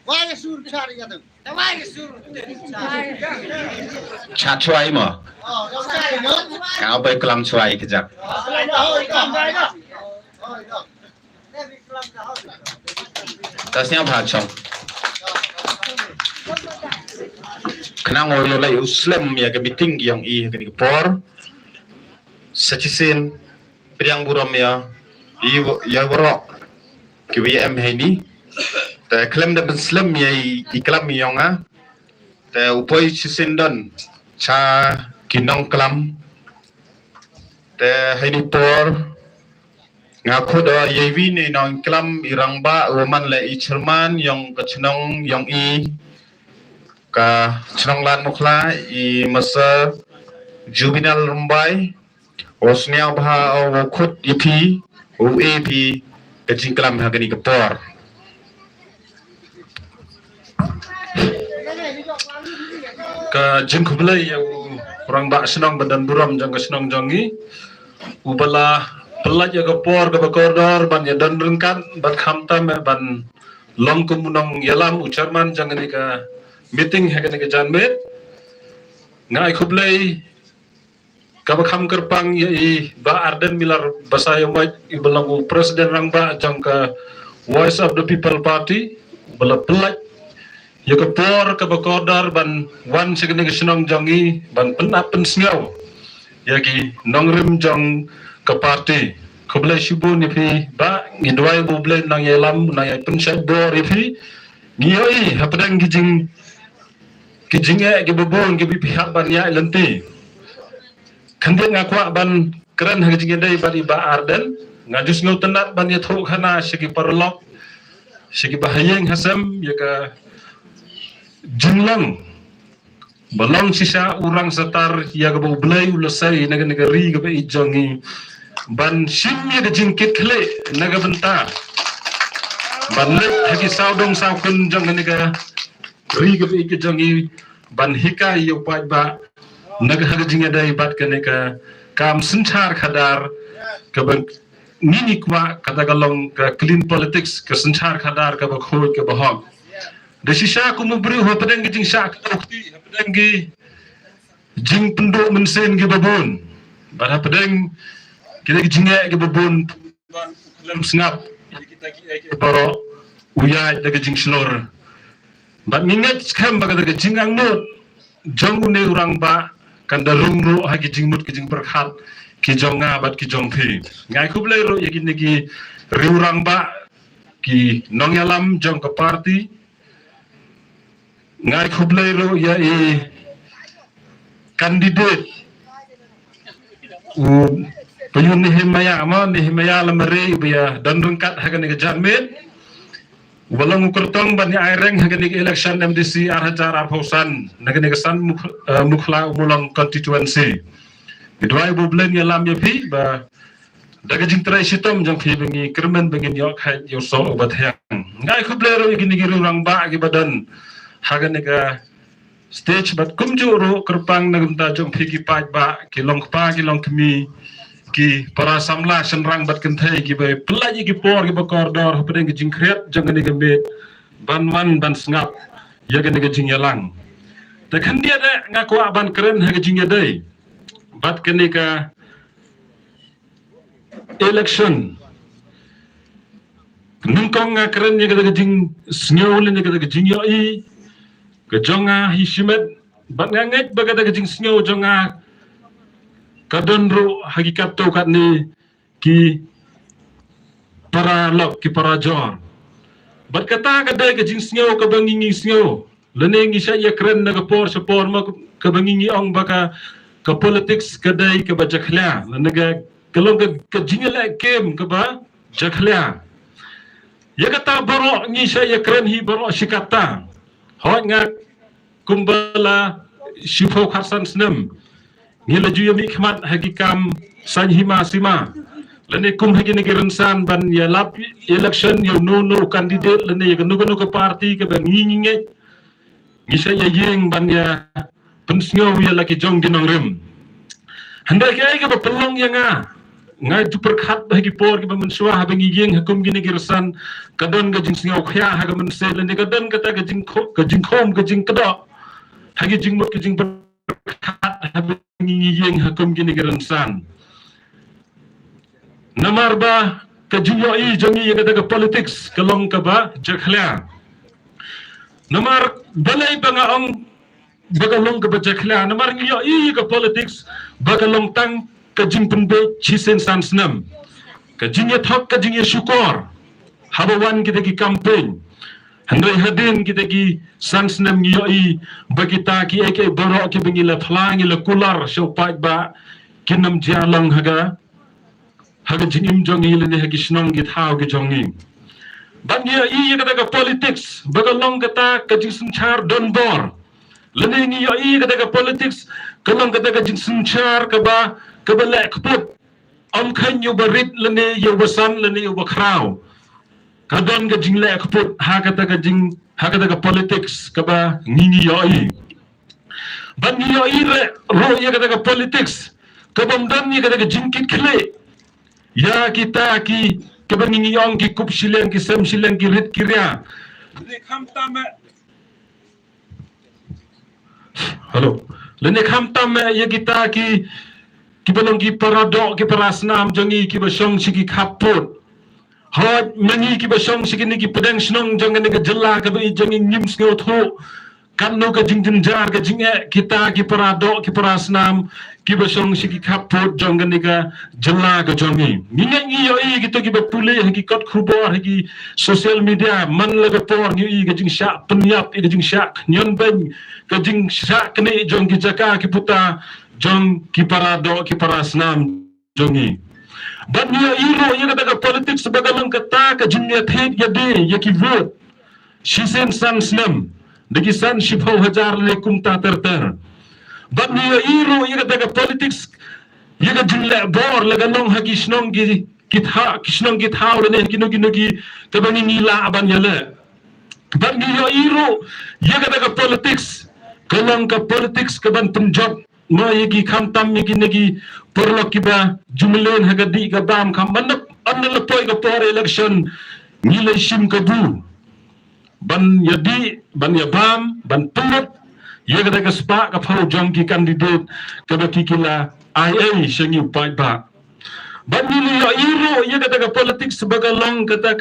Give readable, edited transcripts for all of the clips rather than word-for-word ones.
Why sur cari ya tu? Why sur cari? Chat chuai mà. Đâu cari nữa? Áo bay kelam chuai kejap. Tasnya bacong. Kenang orang lagi Muslim ya ke meeting yang ke por. Secisin priang buram ya. Ya borok ke WM ini.แต่เคลมเดเป็นสลัมยัยอีกลัมยองอ่ะแต่อุปยชิสินดันชากินน้องกลัมแต่ให้นิปอร์งาคุดยัยวินน้องกลัมอิรังบะวมันและอิชร์มันยองกับชนองยองอีกับชนองลานมุขลาอีมัสจูบินัลรุมไบโอสเนียบฮาโอคุดอีพีโอเอพีกับจิงกลัมฮากันอีกปอร์ke jengkubelai yang orang bak senang badan buram jangka senang jangi ubala pelat ya kepor ke bakordor ban ya dan rengkan ban khamtam ban long kumunong yalam ucarman jangan ni ke meeting hakan ni ke janmet ngai kubelai ke bakham kerpang ya i ba arden milar basaya mai ibalang presiden rang ba jangka voice of the people party bala pelat ya kepor ke bakodar ban wan segini kesenang jangi ban penap pensngau ya ki nongrim jang ke parti kubelai shibu ni pi ba ngidwai bublai nang yelam nang yai pensat bor ipi ngiyoi hapadang kijing ke bebon ke pihak ban ya lenti kandeng ngakwa ban keren hagijing dai ban iba arden ngajus ngau tenat ban ya thuk khana segi parlok segi bahayeng hasam ya ka jumlang balong sisa orang setar ya ke belai ulasai negeri ke ijongi ban simnya ke jingkit kle naga benta ban lek haki saudong saukun jong nega ri ke ijongi ban hika yo paj ba naga haki jinga dai bat ke nega kam sencar khadar ke ban nini kwa kata galong ke clean politics ke sencar khadar ke ba khoi ke bahog desisa aku memberi hapadang jing sak ukti hapadang jing penduk mensen ke babon bar hapadang kita jinga ke babon dalam sengap kita ke paro uya de jing slor bat mingat skam baga de jing angnut jong ne urang ba kandarung ro ha ke jing mut ke jing berkhat ki jonga bat ki jongthi ngai khublai ro yakin ki riurang ba ki nongyalam jong ke party ngai khublai ro ya kandidat payun nehemaya lamare ya dan rengkat hagan ke janmet walang ukurtong ban ya aireng hagan ke election MDC arhajar arhosan nagan ke san mukhla umulang constituency bidwai bublen ya lam ya phi ba daga jing trai sitom jang phi bengi kermen bengi yok hai yo so obat hang ngai khublai ro igini giru rang ba gi badan hagan nega stage bat kumjuro kerpang nagamta jong phiki paj ba ki long pa ki long kmi ki para samla senrang bat kenthai ki be pelai ki por ki bakordor hopeng ki jingkret jong nega be ban sengap ya ga nega jingyalang ta kan dia da ngaku ban keren ha jingya dai bat kenega election nungkong keren ya ga jing snyeol ne ga jingyo i kejonga hisimet bat nganget bagada kejing snyo jonga kadonro hakikat to kat ni ki para lok ki para jor bat kata kadai kejing snyo ka bangingi snyo lenengi saya keren na kapor sapor ma ka bangingi ong baka ka politics kadai ka bajakhla naga kalong ka jingala kem ka ba jakhla ya kata baro ni saya keren hi baro sikata hot ngak kumbala shifo kharsan snam ngila juya mi khmat hagikam san hima sima lene kum hagi negeran san ban ya lap election yo no candidate lene ya no ke party ke ban nginge ngisa ya yeng ban ya pensngo ya laki jong ginong rem handa ke ke pelong ya ngai tu perkhat bagi por ke mensua ha bangi yeng hukum gini gersan kadon ga jing singau khya ha ga mense lene kadon kata ga jing khom ga jing kedo hagi jing mot ga jing perkhat ha bangi yeng hukum gini gersan Nomor ba kejuyoi jongi yang kata ke politics kelong ke ba jaklia. Nomor balai bangaong bagalong ke ba jaklia. Nomor ngiyoi ke politics bagalong tang kejing penbe chisen sansnam. Kejing ya thok kejing ya syukur. Habawan kita ki campaign. Handai hadin kita ki sansnam ngiyoi bagita ki eke borok ki bengila phlang ila kular syaupai ba kinam jalang haga. Haga jingim jongi lene hagi snong git hau ge jongi bangia i kata ka politics bagalong kata ka jing char don bor lene ngi yo i kata ka politics kalong kata ka jing char ka ba lek put om khan yu barit lene yu basan lene yu bakrau ka don ka jing lek put ha kata ka politics ka ba ngi yo i bangi yo i ro ya kata ka politics ka bom don ni kata ka jing kit khle ya kita ki kebangingi ong ki kup sileng ki sem sileng ki rit kirya lene kham tam halo lene kham tam ya kita ki balong ki paradok ki parasnam jongi ki basong sigi khaput hot mangi ki basong sigi ni ki pedang snong jongi ni ka jella ka bi jongi nyim sngo tho kan no ka jing jar ka jing kita ki paradok ki parasnam ki basong sigi khaput jongi ni ka jella ka jongi ngi yo i gitu ki bapule ki kot khubor ki social media man la por ngi ka jing sha penyap ka jing sha nyon ben ka jing sha kne jong ki jaka ki puta jong ki parado ki parasnam jongi ban yo i ro ya ka politics bagalang kata ka jing ya thet ya de ya ki vote shisen san snam degi san shipho hajar le kumta ter ban yo i ro ya ka politics ya ka jing la bor la ga nong hagi snong ki kitha kisnong kitha le kinu ki ka bani ni la aban ya le ban yo i ro ya ka politics kalong ka politics ka ban punjab ma yegi kham tam yegi negi porlo kiba jumlen hagadi ga bam kham manap anna poi ga por election ngile shim ka bu ban yadi ban yabam ban pulot yega daga spa ka phau jong ki candidate ka ba kikila ia shangi pai ba ban ni yo iro yega daga politics bagalong kata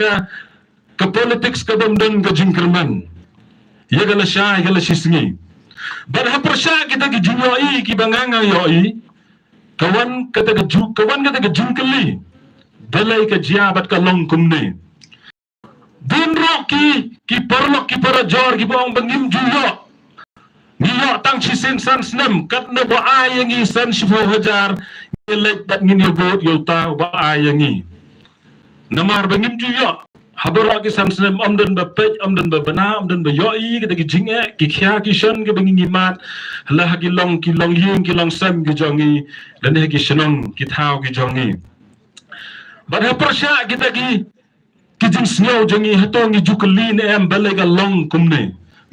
ka politics ka bam dan ga jingkerman yega la sha yega la shisngi ban haprasha kita ki junoi ki banganga yoi kawan kata ka jingkeli balai ka jiabat ka long kumne bunro ki porlok ki para jor ki bong bangim juyo niyo tang chisen san snam kat na ba ayangi san shifo hajar lek bat ngin yo bot yo ta ba ayangi namar bangim juyo habara ki san snam amdan ba pej amdan ba bana amdan ba yoi ki ki jinge ki khya ki shan ki bangi mat la ki long yin ki long sam ki jongi dan ki shnong ki thau ki jongi ban haprasha kita ki jing snow jongi hatongi jukali ne em balega long kumne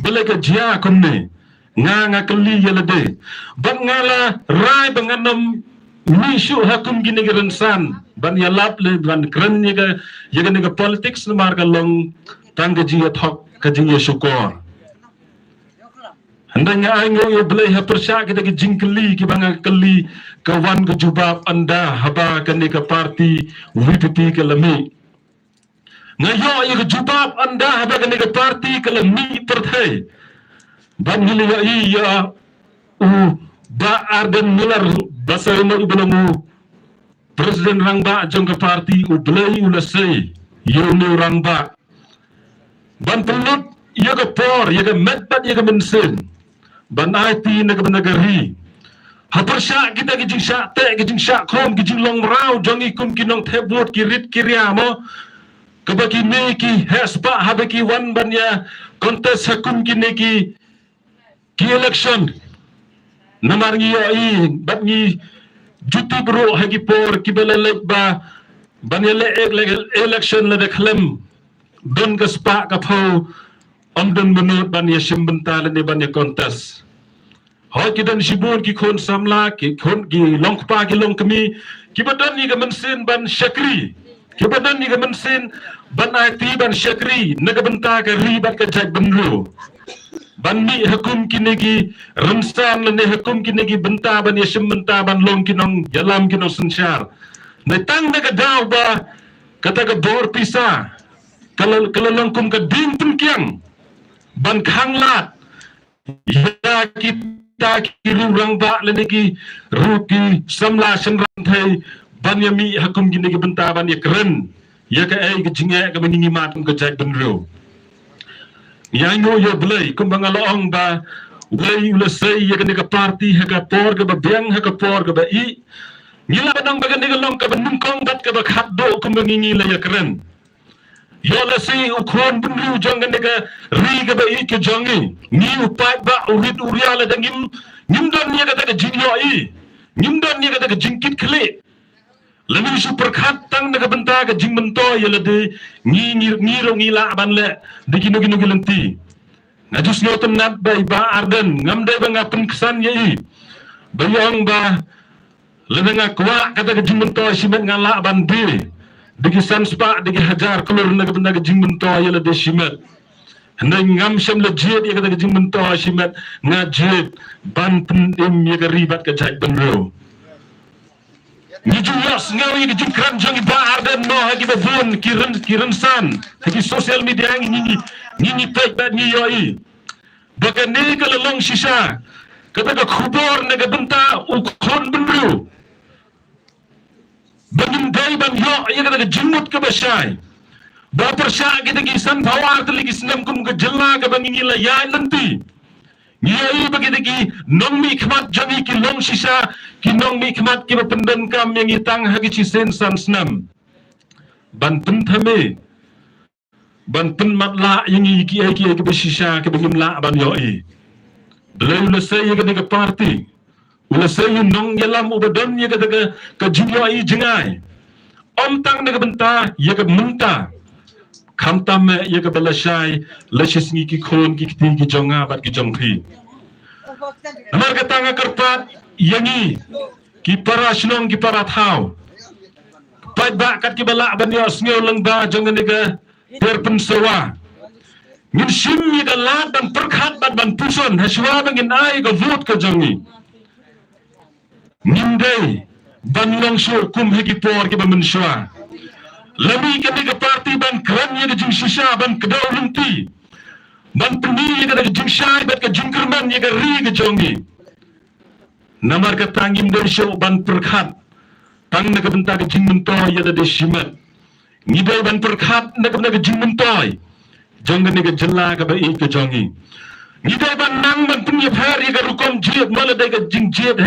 balega jia kumne nga kali yelade ban ngala rai banganam mishu hakum gini gerensan ban yalap le ban kran ni ga yaga ni ga politics na marga long tangga jia thok ka jing syukur handanya aingo yo blai ha persya kita ki jingkeli ki banga kali kawan ke jubab anda haba kan ni ka parti VPP ke lami ngayo yo jubab anda haba kan ni ka parti ke lami perthai ban ni ya iya ba arden mular basar ma ibnu presiden rangba jong ka parti u blai ulasai yo ni rangba ban pelut ya ka por ya ka medpat ya ka mensen ban IT negeri hapersya kita ki jing syak te ki jing syak krom ki jing long rau jong ikum ki nong thebot ki rit kirya mo kabaki me ki hesba habaki wan ban ya kontes hakum ki ne ki election namar ngi yo i bat ngi juti bro hagi por kibala ba banele election le deklem don ka spa ka phau omdon menut ban yashim benta le ban kontes hoi kidan shibun ki khon samla ki khon ki longpa ki long kami ki badan ni ga mensin ban shakri ki badan ni ga mensin ban IT ban shakri naga benta ka ri ban ka jaj benru ban mi hukum kinegi ramsan le hukum kinegi benta ban yashim benta ban long kinong yalam kinong sensyar na tang naga daw ba kata ka bor pisa kalalangkum ka ding penkiang ban khanglat ya kita kirurang ba lenegi ruki samla senran thai ban yami hukum kinegi benta ban ya keren ya ka ai gejinga ka mengingi matum ka jai benro yang yo blai kumbang along ba ulai ulasai ya ka party ha ka por ka ba biang ha ka por ka ba i ngila badang bagan ni long ka benungkong bat ka ba khatdo kumbang ngi la ya keren yo la si ukron benru jong ka ri ka ba i ke jongi ni upai ba urit uria la dangim don ni ka ta jingyo i don ni ka ta jingkit khle lalu super khat tang naga benta ka jing mento ya la de ni ro ngi la ban le de kinu lenti najus ngotem nat bai ba arden ngam de ba ngapun kesan ye i bayang ba lenanga kwa kata ka jing mento simet ngala ban de dikisan spa diki hajar kolor naga benda ka jing mento ya la de simet Nang ngam syam le jet ya kata ka jing mento simet ngajet ban pendim ya ka ribat ka jaj benro ni juas ngawi ke jingkran jang ba arden no hagi babun kiran san hagi social media ni page bad ni yoi bakan ni kalau long sisa kata ka khubor naga benta ukhon benru bangin dai ban yo ya kata ka jingmut ka basai ba persya kita kisan bawar teli kisnam kum ka jella ka bangin la ya nanti Nyai begitu ki nong mi khmat jami ki long sisa ki nong mi khmat ki pendan kam yang itang hagi cisen san snam ban pen thame ban pen matla yang ki besisa ki begim la ban yoi belai ulasai ya ka party ulasai nong yalam ubadon ya ka jingoi jengai om tang na benta ya ka munta kamtam ya ka balasai lasis ngi ki khon ki ting ki jonga bat ki jongthi namar ka tanga karpat yangi ki para snong ki para thau pai ba kat ki bala ban yo sngo lang ba jonga ni ka per pensawa ngin sim ni ka lat ban perkhat ban puson haswa bangin ai ka vote ka jongi ngin dei ban long sur kum hegi por ki ban menswa Lami ketika parti ban kerannya ke jing sisa ban kedau lunti ban peni ke jing syai ban ke jing kerman ke ri ke jongi namar ke tangim dari show ban perkhat tang na ke benta ke jing mentoy ya de simat ngidai ban perkhat na ke jing mentoy jong ne ke jella ke bai ke jongi ngidai ban nang ban peni phar ya ke rukom jiet mala de ke jing jiet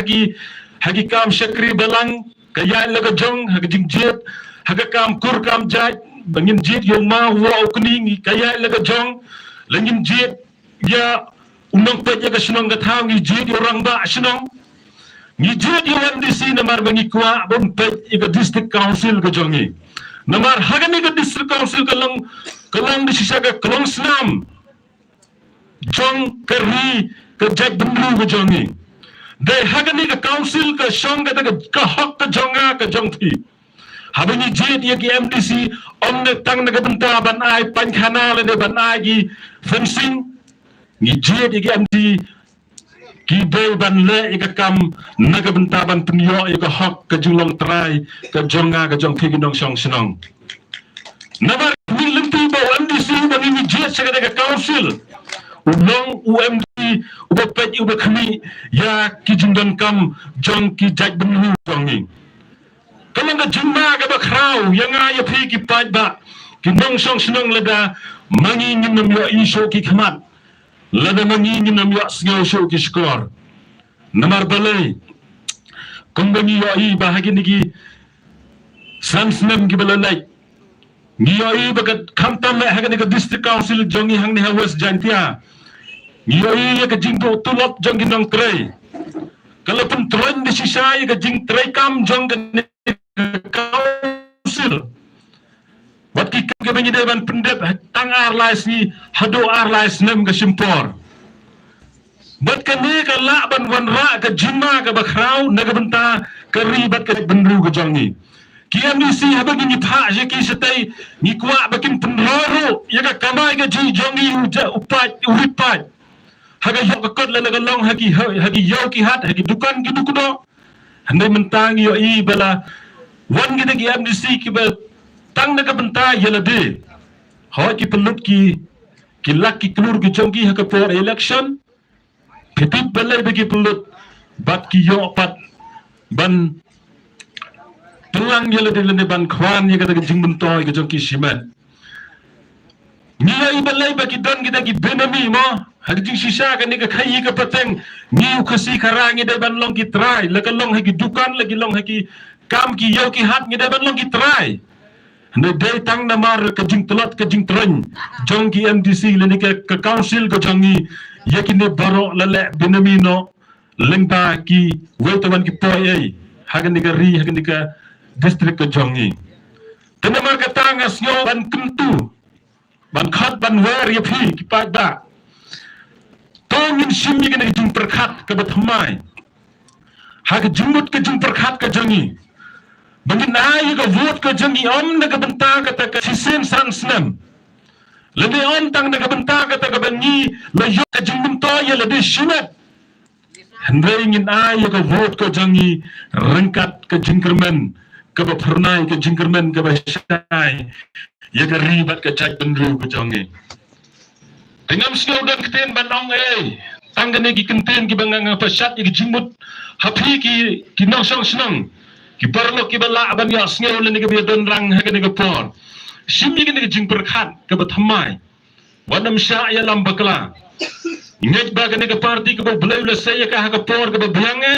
hagi kam syakri balang kaya la ke jong hagi jing jiet haga kam kur kam jaj bangin jit yo ma wa ukni kaya laga jong langin jit ya unang pe ya ka sinong ka thang ni jit yo rang ba sinong ni jit yo MDC namar bangi kwa bon pe ya district council ka jongi namar haga ni ka district council kalang di sisa ka kalong snam jong kari ka jaj bendu ka jongi de haga ni ka council ka shong ka hok ka jonga ka jongthi habani jet ya ki MDC omne tang na benta ban ai pan khana le ban ai ki fencing ni jet ya ki MDC ki dei ban le ya kam na benta ban penyo ya ka hok ka julong trai ka jonga ka jong thi ki nong song snong nabar ni lempi ba MDC ban ni jet sa ka council ulong UMD ubapet ubakmi ya ki jindon kam jong ki jaj benhu jongi kalang ka jumma ka ba kraw yang ay phi ki pai ba ki nong song snong lada mangi nyum yo iso ki khmat lada mangi nyum yo sngo sho ki skor namar balai kumbani yo i bahagi niki sansnam ki balalai ni yo i bagat khamtam me hagani ka district council jongi hangni ha west jantia ni yo i ka jingdo tulop jongi nong krai kalau pun tren di sisa ke jing trekam jong ke council wat ki ke benyedeban pendep tang arlais ni hado arlais nem ke simpor bat kene ke la ban wan ra ke jima ke bakrau naga benta ke ribat ke benru ke jong ni KMDC habang ni pha je ki setai ni kwa bakin penroro ya ka kamai ke ji jong ni upat uripat haga yok ke kot la long hagi yo ki hat hagi dukan ki dukudo handai mentang yo I bala wan kita KMDC ki ba tang naga benta ya lade ho ki pelut ki lak ki klur ki jong ki haga for election petit balai bagi pelut bat ki yo pat ban pelang ya lade ban khwan ya kata jing bentoy ke jong ki siman ni ai balai bagi don kita ki benami mo hadi jing sisa kan ni ka khai ka pateng ni khasi kharang ni ban long ki try la ka long hagi dukan lagi long hagi kam ki yo ki hat ni ban long ki try ne dei tang na mar ka jing telot ka jing tren jong ki MDC le ni ka council ko jong ni yakine baro la le benami no lengta ki wetawan ki poy hagan ni ka ri hagan ni ka district ke jong ni tena mar ka tangas nyo ban kentu ban khat ban wer ye phi ki pa da tongin simmi ke jing perkhat ke batmai ha ke jumut ke jing perkhat ke jong ni bangin ai ke vote ke jong ni om na ke benta ke ta ke sisen san snam lede on tang na ke benta ke ta ke bangi la yo ke jing benta ye lede shimat handai ngin ai ke vote ke jong ni rengkat ke jingkermen ke pernai ke jingkermen ke basai ya ke ribat ke cak benru ke jong ni dengan snow dan keten bandong tanggane ki kenten ki bangang pasat ki jingmut hapi ki nong song senang ki perlo ki bala ban ya snow le ni ke don rang ha ke ni ke por sim ni ke jing perkhat ke bathamai wanam sha ya lam bakla ngej ba ke ni ke parti ke belai le saya ka ha ke por ke blange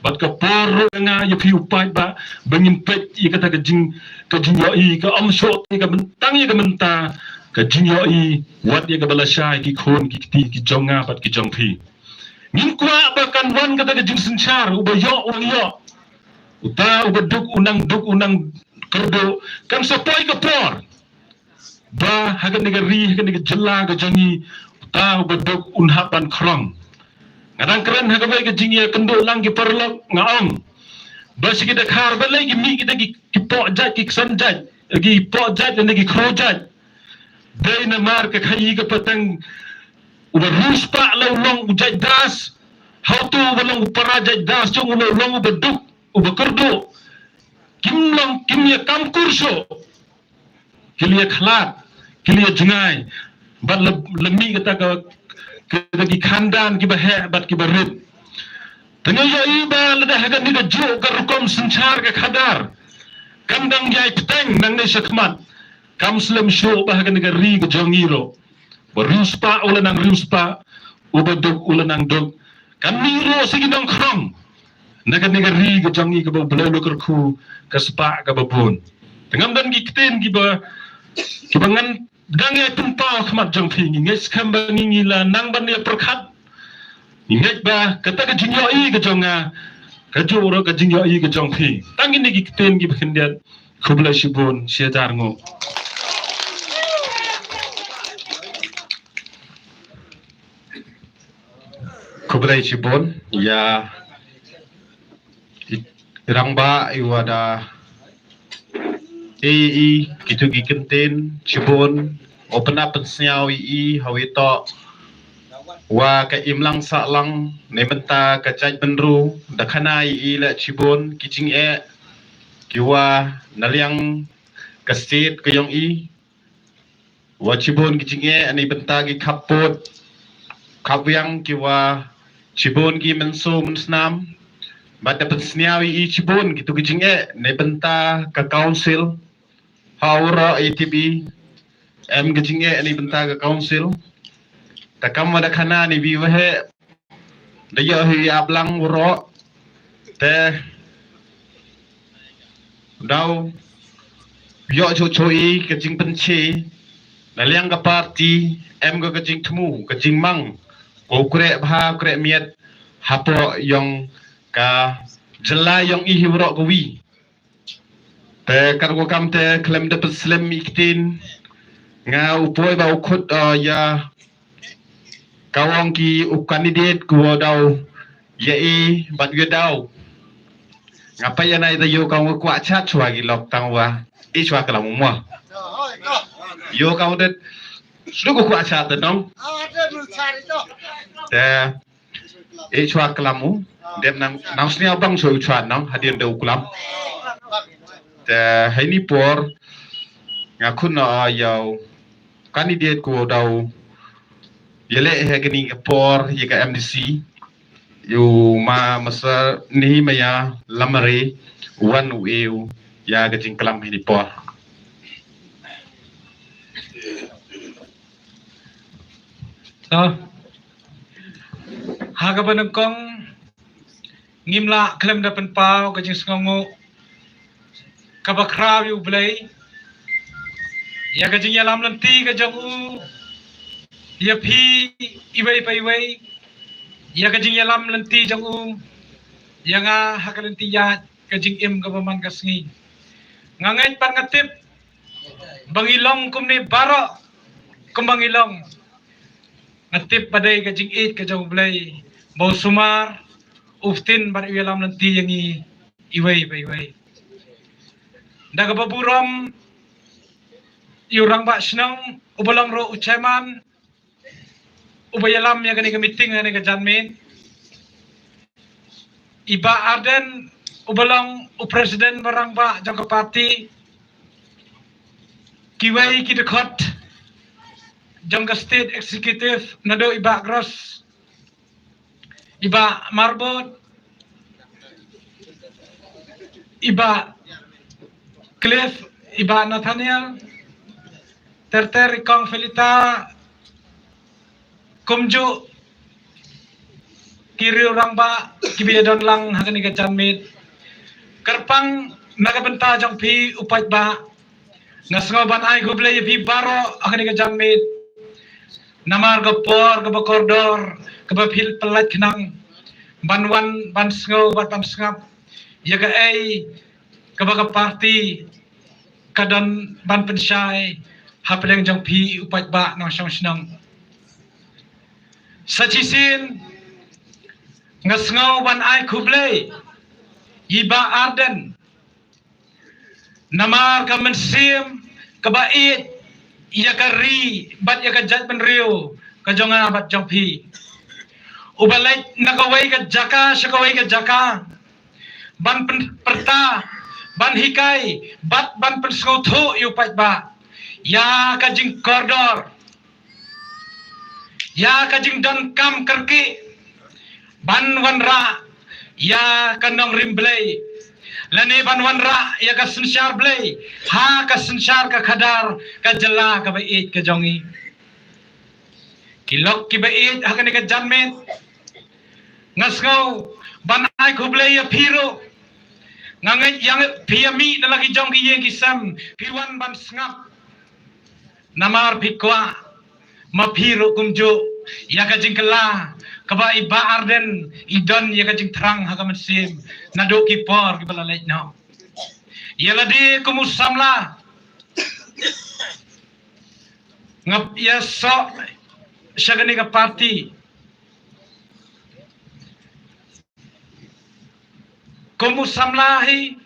bat ke por nga ya pi upai ba bangin pet I kata ke jing yo I ke om shot ke mentang ya ke menta ke jing yo I wat ya ke bala shai ki khon ki ti ki jonga bat ki jong phi ngin kwa ba kan wan kata ke jing senchar uba yo uta uba duk unang kerdo kan sapoi ke por ba hagan ni ke ri hagan ni ke jela ke jongi uta uba duk unhapan krong ngadang keren ha ka ke jing ya kendo lang ki perlok ngaong bas kita khar balai ki mi kita ki po jaj ki san jaj ki po jaj ne ki kho jaj dei na mar ka khai ka patang uba ruspa law long jaj das how to balong para jaj das chung uba long uba duk uba kerdo kim ya kam kurso kilia khlat kilia jengai bat lemi kata ka ki khandan ki bahe bat ki barit tengah yo iba lada hagan ni ka jo ka rukom senchar ka khadar kandang jai peteng nang ne sakmat kam slam show ba hagan ni ka ri ka jongiro beruspa ulanang ruspa ubadog ulanang dog kamiro sige nang khrong naga ni ka ri ka jongi ka ba belo ka khu ka spa ka babon tengam dan ki kten ki bangan dang ya tumpau khmat jong phi ngi skam bangi la nang ban ya perkhat ngi ba kata ka jingyo I ka jonga ka joro ka jingyo I ka jong phi tang ni ki kten ki bakhindian khubla shibon shedar ngo khubla shibon ya rangba iwada gitu kenten cibon open up senyau I hawito wa ka imlang saklang nementa ka caj benru dakana I la cibon kicing kiwa naliang ka state ka yong I wa cibon kicing ani benta ki kapot kawyang kiwa cibon ki menso mensnam bada pensniawi I cibon gitu kicing ne benta ka council haura ATB em kicing ani benta ka council takam wada khana ni bi wahe dayo hi ablang woro te dau yo choi kicing penchi naliang ka party em ka kicing thmu kicing mang ko kre bha kre miet hapo yong ka jelai yang ihurok gawi te kargo kam te klem de peslim iktin nga upoi ba ukut ya kawang ki ukandidate kuo daw ya bat ge daw ngapai ya nai yo kawang ku achat chua gi lok tangwa chua kala mo Rồi, đó. yo kawang de suku ku achat de nong Ada dulu cari tuh. te chua kala mo dem nang snia bang so chua nong hadin de ukulam te haini por nga kun yaw candidate ko daw yele he gani por ye ka MDC yu masa ni maya lamare wan u ya ga jingklam hini por haga banengkong ngimla klem dapen pau ka jing sngongo kabakraw yu blay ya ka jing yalam lanti ka jong u ya phi iway pa iway ya ka jing yalam lanti jong u ya nga hakalanti ya ka jing im ka baman kasngi ngangay pan ngatip bangilong kumni baro kumbangilong ngatip paday ka jing it ka jong blay bau sumar uftin bar iyalam nanti yang iway pa iway daga baburam yurang ba snang ubalang ro uchaman ubayalam ya gani ka meeting gani ka janmin iba arden ubalang presiden barang ba jang ka party kiway ki dekot jang ka state executive nado iba gross iba marbot iba Cliff iba Nathaniel terter ikong Felita kumju kiri orang ba kibiyadon lang hagani ka janmit karpang nagabenta jang pi upat ba nasngoban ay gublay pi baro hagani ka janmit namar gopor gabakordor kabapil pelat kenang banwan bansngo bat bansngap yaga ay kabaga party kadon ban pensyai hapeleng jang pi upat ba nang syang snang sachisin ngasngaw ban ay kublay iba arden namar ka mensim kabait yaga ri bat yaga judgment rio kajonga bat jang pi ubalay nakaway ka jaka syakaway ka jaka ban perta ban hikay bat ban pensngotho yupat ba ya kajing koridor ya kajing don kam kerki ban wanra ya kanong rimblay lani ban wanra ya ka sensyar blay ha ka sensyar ka khadar ka jala ka bait ka jongi kilok ki bait ha ka ni ka janmet ngasngaw ban ay kublay ya piro ngangay yang piyami na lagi jong giyeng kisam piwan ban sngap namar pikwa mapiro kumjo ya kajing kala kaba iba arden idon ya kajing terang hagaman sim nado kipor kibalalay no yala di kumusamla ngap ya so syagani ka party kumusamlahi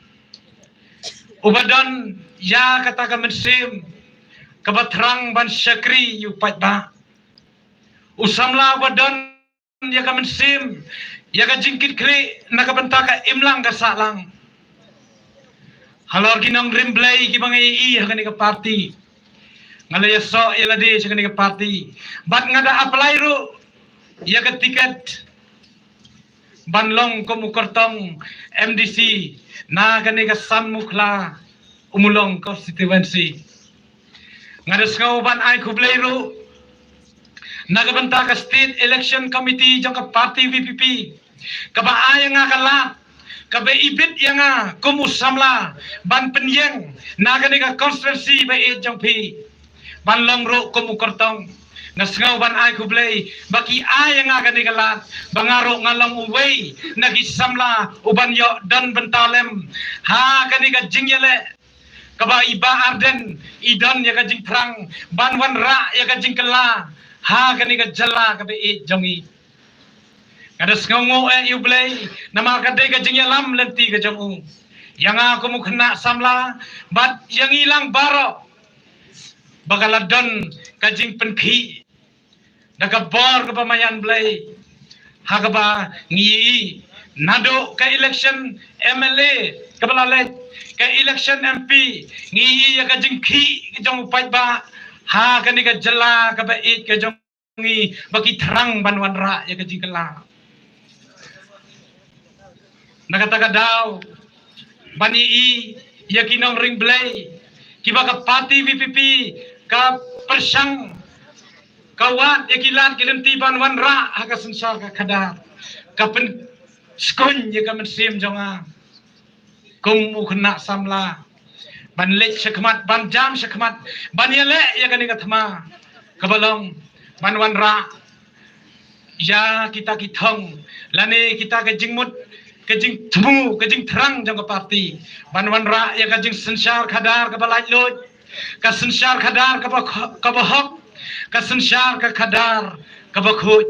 ubadan ya kata mensim kabatrang ban syakri yupat ba usamla ubadan ya mensim ya ka jingkit kri nakabenta ka imlang ka salang halor ginong rimblay ki bangai i hakani ka party ngalaya so ya ladi sakani ka party bat ngada apply ru ya ka tiket banlong kumukortong MDC na kani ka San Mukla umulong constituency ngadas ngaw ban ay kublero nagabanta ka state election committee jang ka party VPP kabaaya nga kala kabe ibit yang nga kumusamla ban penyeng na kani ka constituency ba jang pi banlong ro kumukortong Nasngaw ban ay kublay baki ay nga gani galat bangaro ngalang uway nagisamla uban yo dan bentalem ha gani ga jingyele kaba iba arden idan ya ga jing trang banwan ra ya ga jing kala ha gani ga jala kabe e jongi kada sngongo e ublay nama kadai ga jingyalam lenti ga jongu yang aku mu kena samla bat yang ilang baro bagaladon kajing penkhi nagabor ka pamayan blay hagaba ngi nado ka election MLA kabalalet ka election MP ngi ya ka jingki jong pai ba ha ka ni ka jala ka ba it ka jong ngi baki terang banwan ra ya ka jingkala nakataga daw bani i ya kinong ring blay kiba ka party VPP ka persang kawan ikilan kilanti banwan ra haka sensar ka kadar kapen skon ya kamen sim jonga kum ukna samla ban lek syakmat ban jam syakmat ban yele ya kani kathma kabalong banwan ra ya kita kitong lane kita ke jingmut ke jing temu ke jing terang jonga parti banwan ra ya ka jing sensar kadar ka balai lot ka sensar kadar ka bahok ka sensar ka kadar ka bakhut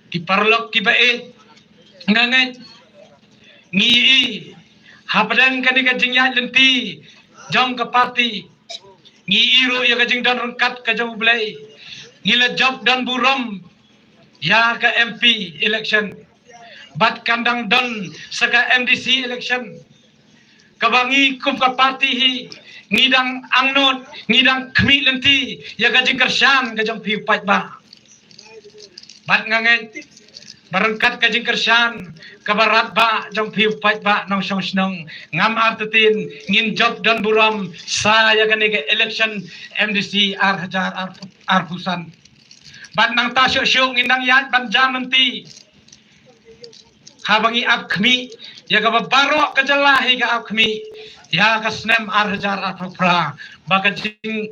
ki parlok ki bait nganget ngi hapadang kani ka jingya lenti jong ka parti ngi iro ya ka jing dan rengkat ka jong blai ngila job dan burom ya ka MP election bat kandang don saka MDC election kabangi kum ka parti hi ngidang angnot ngidang khmi lenti ya gajing kersan gajang piu pat ba bat nganget barangkat gajing kersan kabarat ba jong piu pat ba nong song snong ngam artetin ngin job dan buram saya gani ke election MDC hajar pusan bat nang ta syuk ngindang yat ban jam nanti habangi ap khmi ya ka barok kajala hi ka ap khmi ya kasnem hajar pra bakajing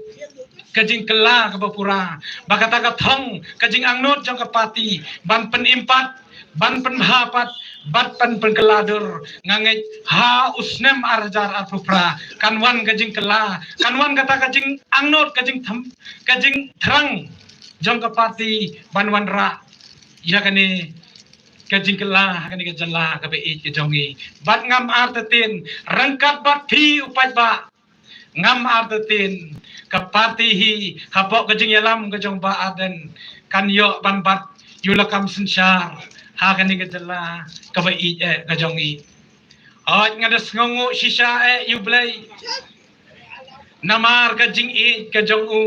kajing kela ka bapura bakata ka thong kajing angnot jong ka pati ban penimpat ban penhapat bat pen pengkeladur nganget ha usnem hajar pra kanwan kajing kela kanwan kata kajing angnot kajing terang jong ka pati banwan ra ya kani kajing kelah kani kajala ka beit ke jongi bat ngam artetin rangkat bat pi upat ba ngam artetin ka parti hi hapok kajing yalam ka jong ba aden kan yo ban bat yulakam sensar ha kani kajala ka beit ka jongi at ngadas ngongo sisa yublay namar kajing ka jong u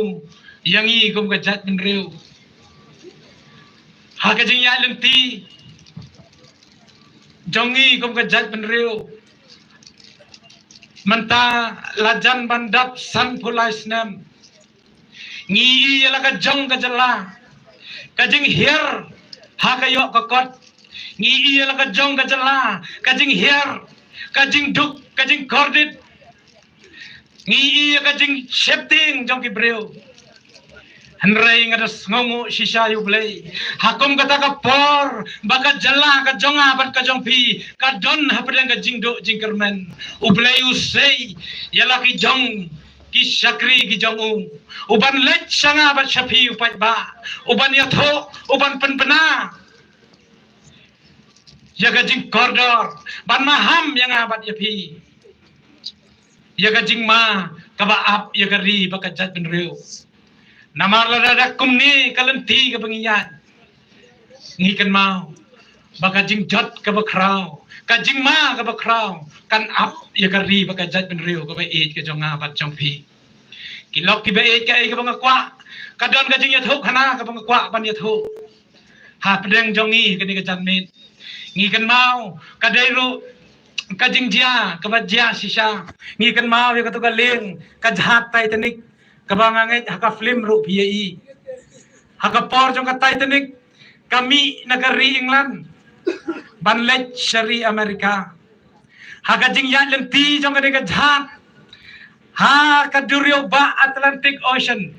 yangi kum ka jat min riu ha kajing ya lenti jongi kum ka jat penriu menta lajan bandap san pulai snam ngi yala ka jong ka jala ka jing hier ha ka yo ka kot ngi yala ka jong ka jala ka jing hier ka jing duk ka jing kordit ngi ka jing shepting jong ki breu Henry ngadas ngongo sisa yublay hakum kata ka por baka jala ka jonga bat ka jong pi ka don hapadang ka jingdo jingkermen ublay usay yala ki jong ki syakri ki jong uban let sanga bat syapi upat ba uban yatho uban penpena yaga jing kordor ban maham yang abat yapi yaga jing ma kaba ap yaga ri baka jat benriu namar lada kumni kalenti ka pangiyan ngikan mau baka jing jot ka bakraw ka jing ma ka bakraw kan ap ya kari baka jat benriu ka bait ka jonga bat jong pi kilok ki bait ka ai ka bangakwa ka don ka jing yathuk hana ka bangakwa ban yathuk ha pedeng jongi ka ni ka janmin ngikan mau ka dairu ka jing dia ka bat dia sisa ngikan mau ya ka tu ka ling ka jhat Titanic kabanganget haka film ru PAE haka por jong ka Titanic kami nagari England banlet syari Amerika haka jing ya lenti jong ka jhat ha ka duryo ba Atlantic Ocean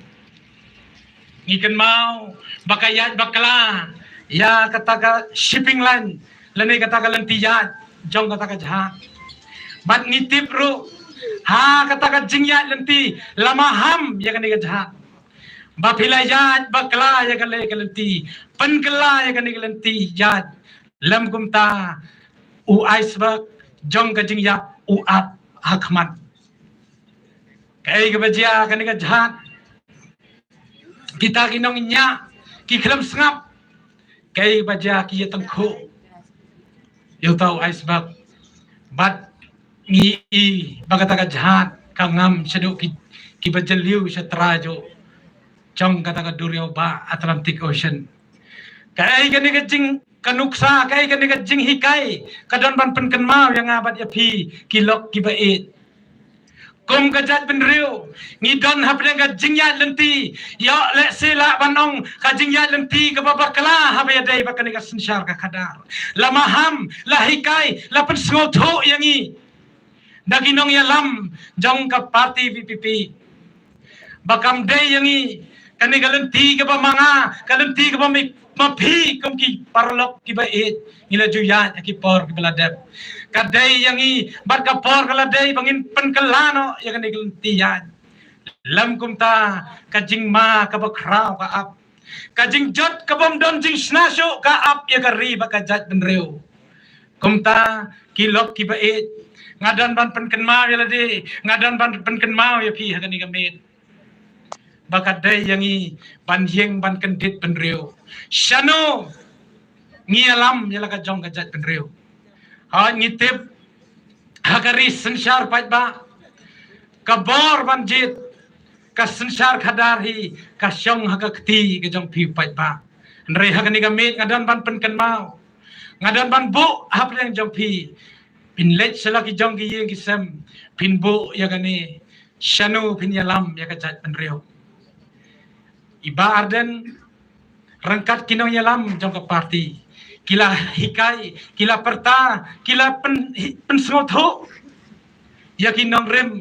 ngikan mau bakayat bakla ya kata ka shipping line lani kata ka lantiyat jong kata ka jahat bat ngitip ru ha kata ka jingyat lanti lamaham ya kan jahat bapilayat bakla ya kan lanti penkela ya kan lanti jat lam kumta u iceberg jong ka jingyat u ap hakmat kai ka bajia kan jahat kita kinong nya ki kelam sengap kai baja ki tengku yo tau iceberg bat ngi i bagata ka jahat ka ngam sedu ki bajeliu satrajo jong kata ka durio ba Atlantic Ocean kai kan ka jing kanuksa kai kan ka jing hikai kadon ban penken mau yang abat ya pi kilok ki bait kum kajat benriu ngidon hapdeng ka jingya lenti yo le sila banong ka jingya lenti ka babakla habaya dai bakani ka sensyar ka kadar lamaham lahikai lapen sngoto yangi daginong yalam jong ka party VPP bakam dai yangi kani ka lenti ka bamanga ka lenti ka mapi kum ki parlok ki bait ngila juya ki por ki baladep kadai yangi bat kapor kaladai bangin penkelano yang kan igelentian lam kumta kajing ma kabakrau ka ap kajing jot kabom don jing snasyo ka ap ya kari bakajat benreu kumta kilok kibait ngadan ban penken mau ya lade ngadan ban penken mau ya pi hakan igamet bakadai yangi ban yeng ban kendit benreu shano ngialam ya laka jong kajat benreu ngitip hakari sensyar pajba kabor banjit ka sensyar kadari ka syong hakakti ka jong pi pajba nre hakani gamit ngadan ban penken mau ngadan ban bu hap yang jong pi pin let selaki jong ki yeng kisem pin bu ya gani shanu pin yalam ya ka jat penreo iba arden rangkat kinong yalam jong ka parti kila hikai, kila perta, kila pensengotho, yakin nong rem,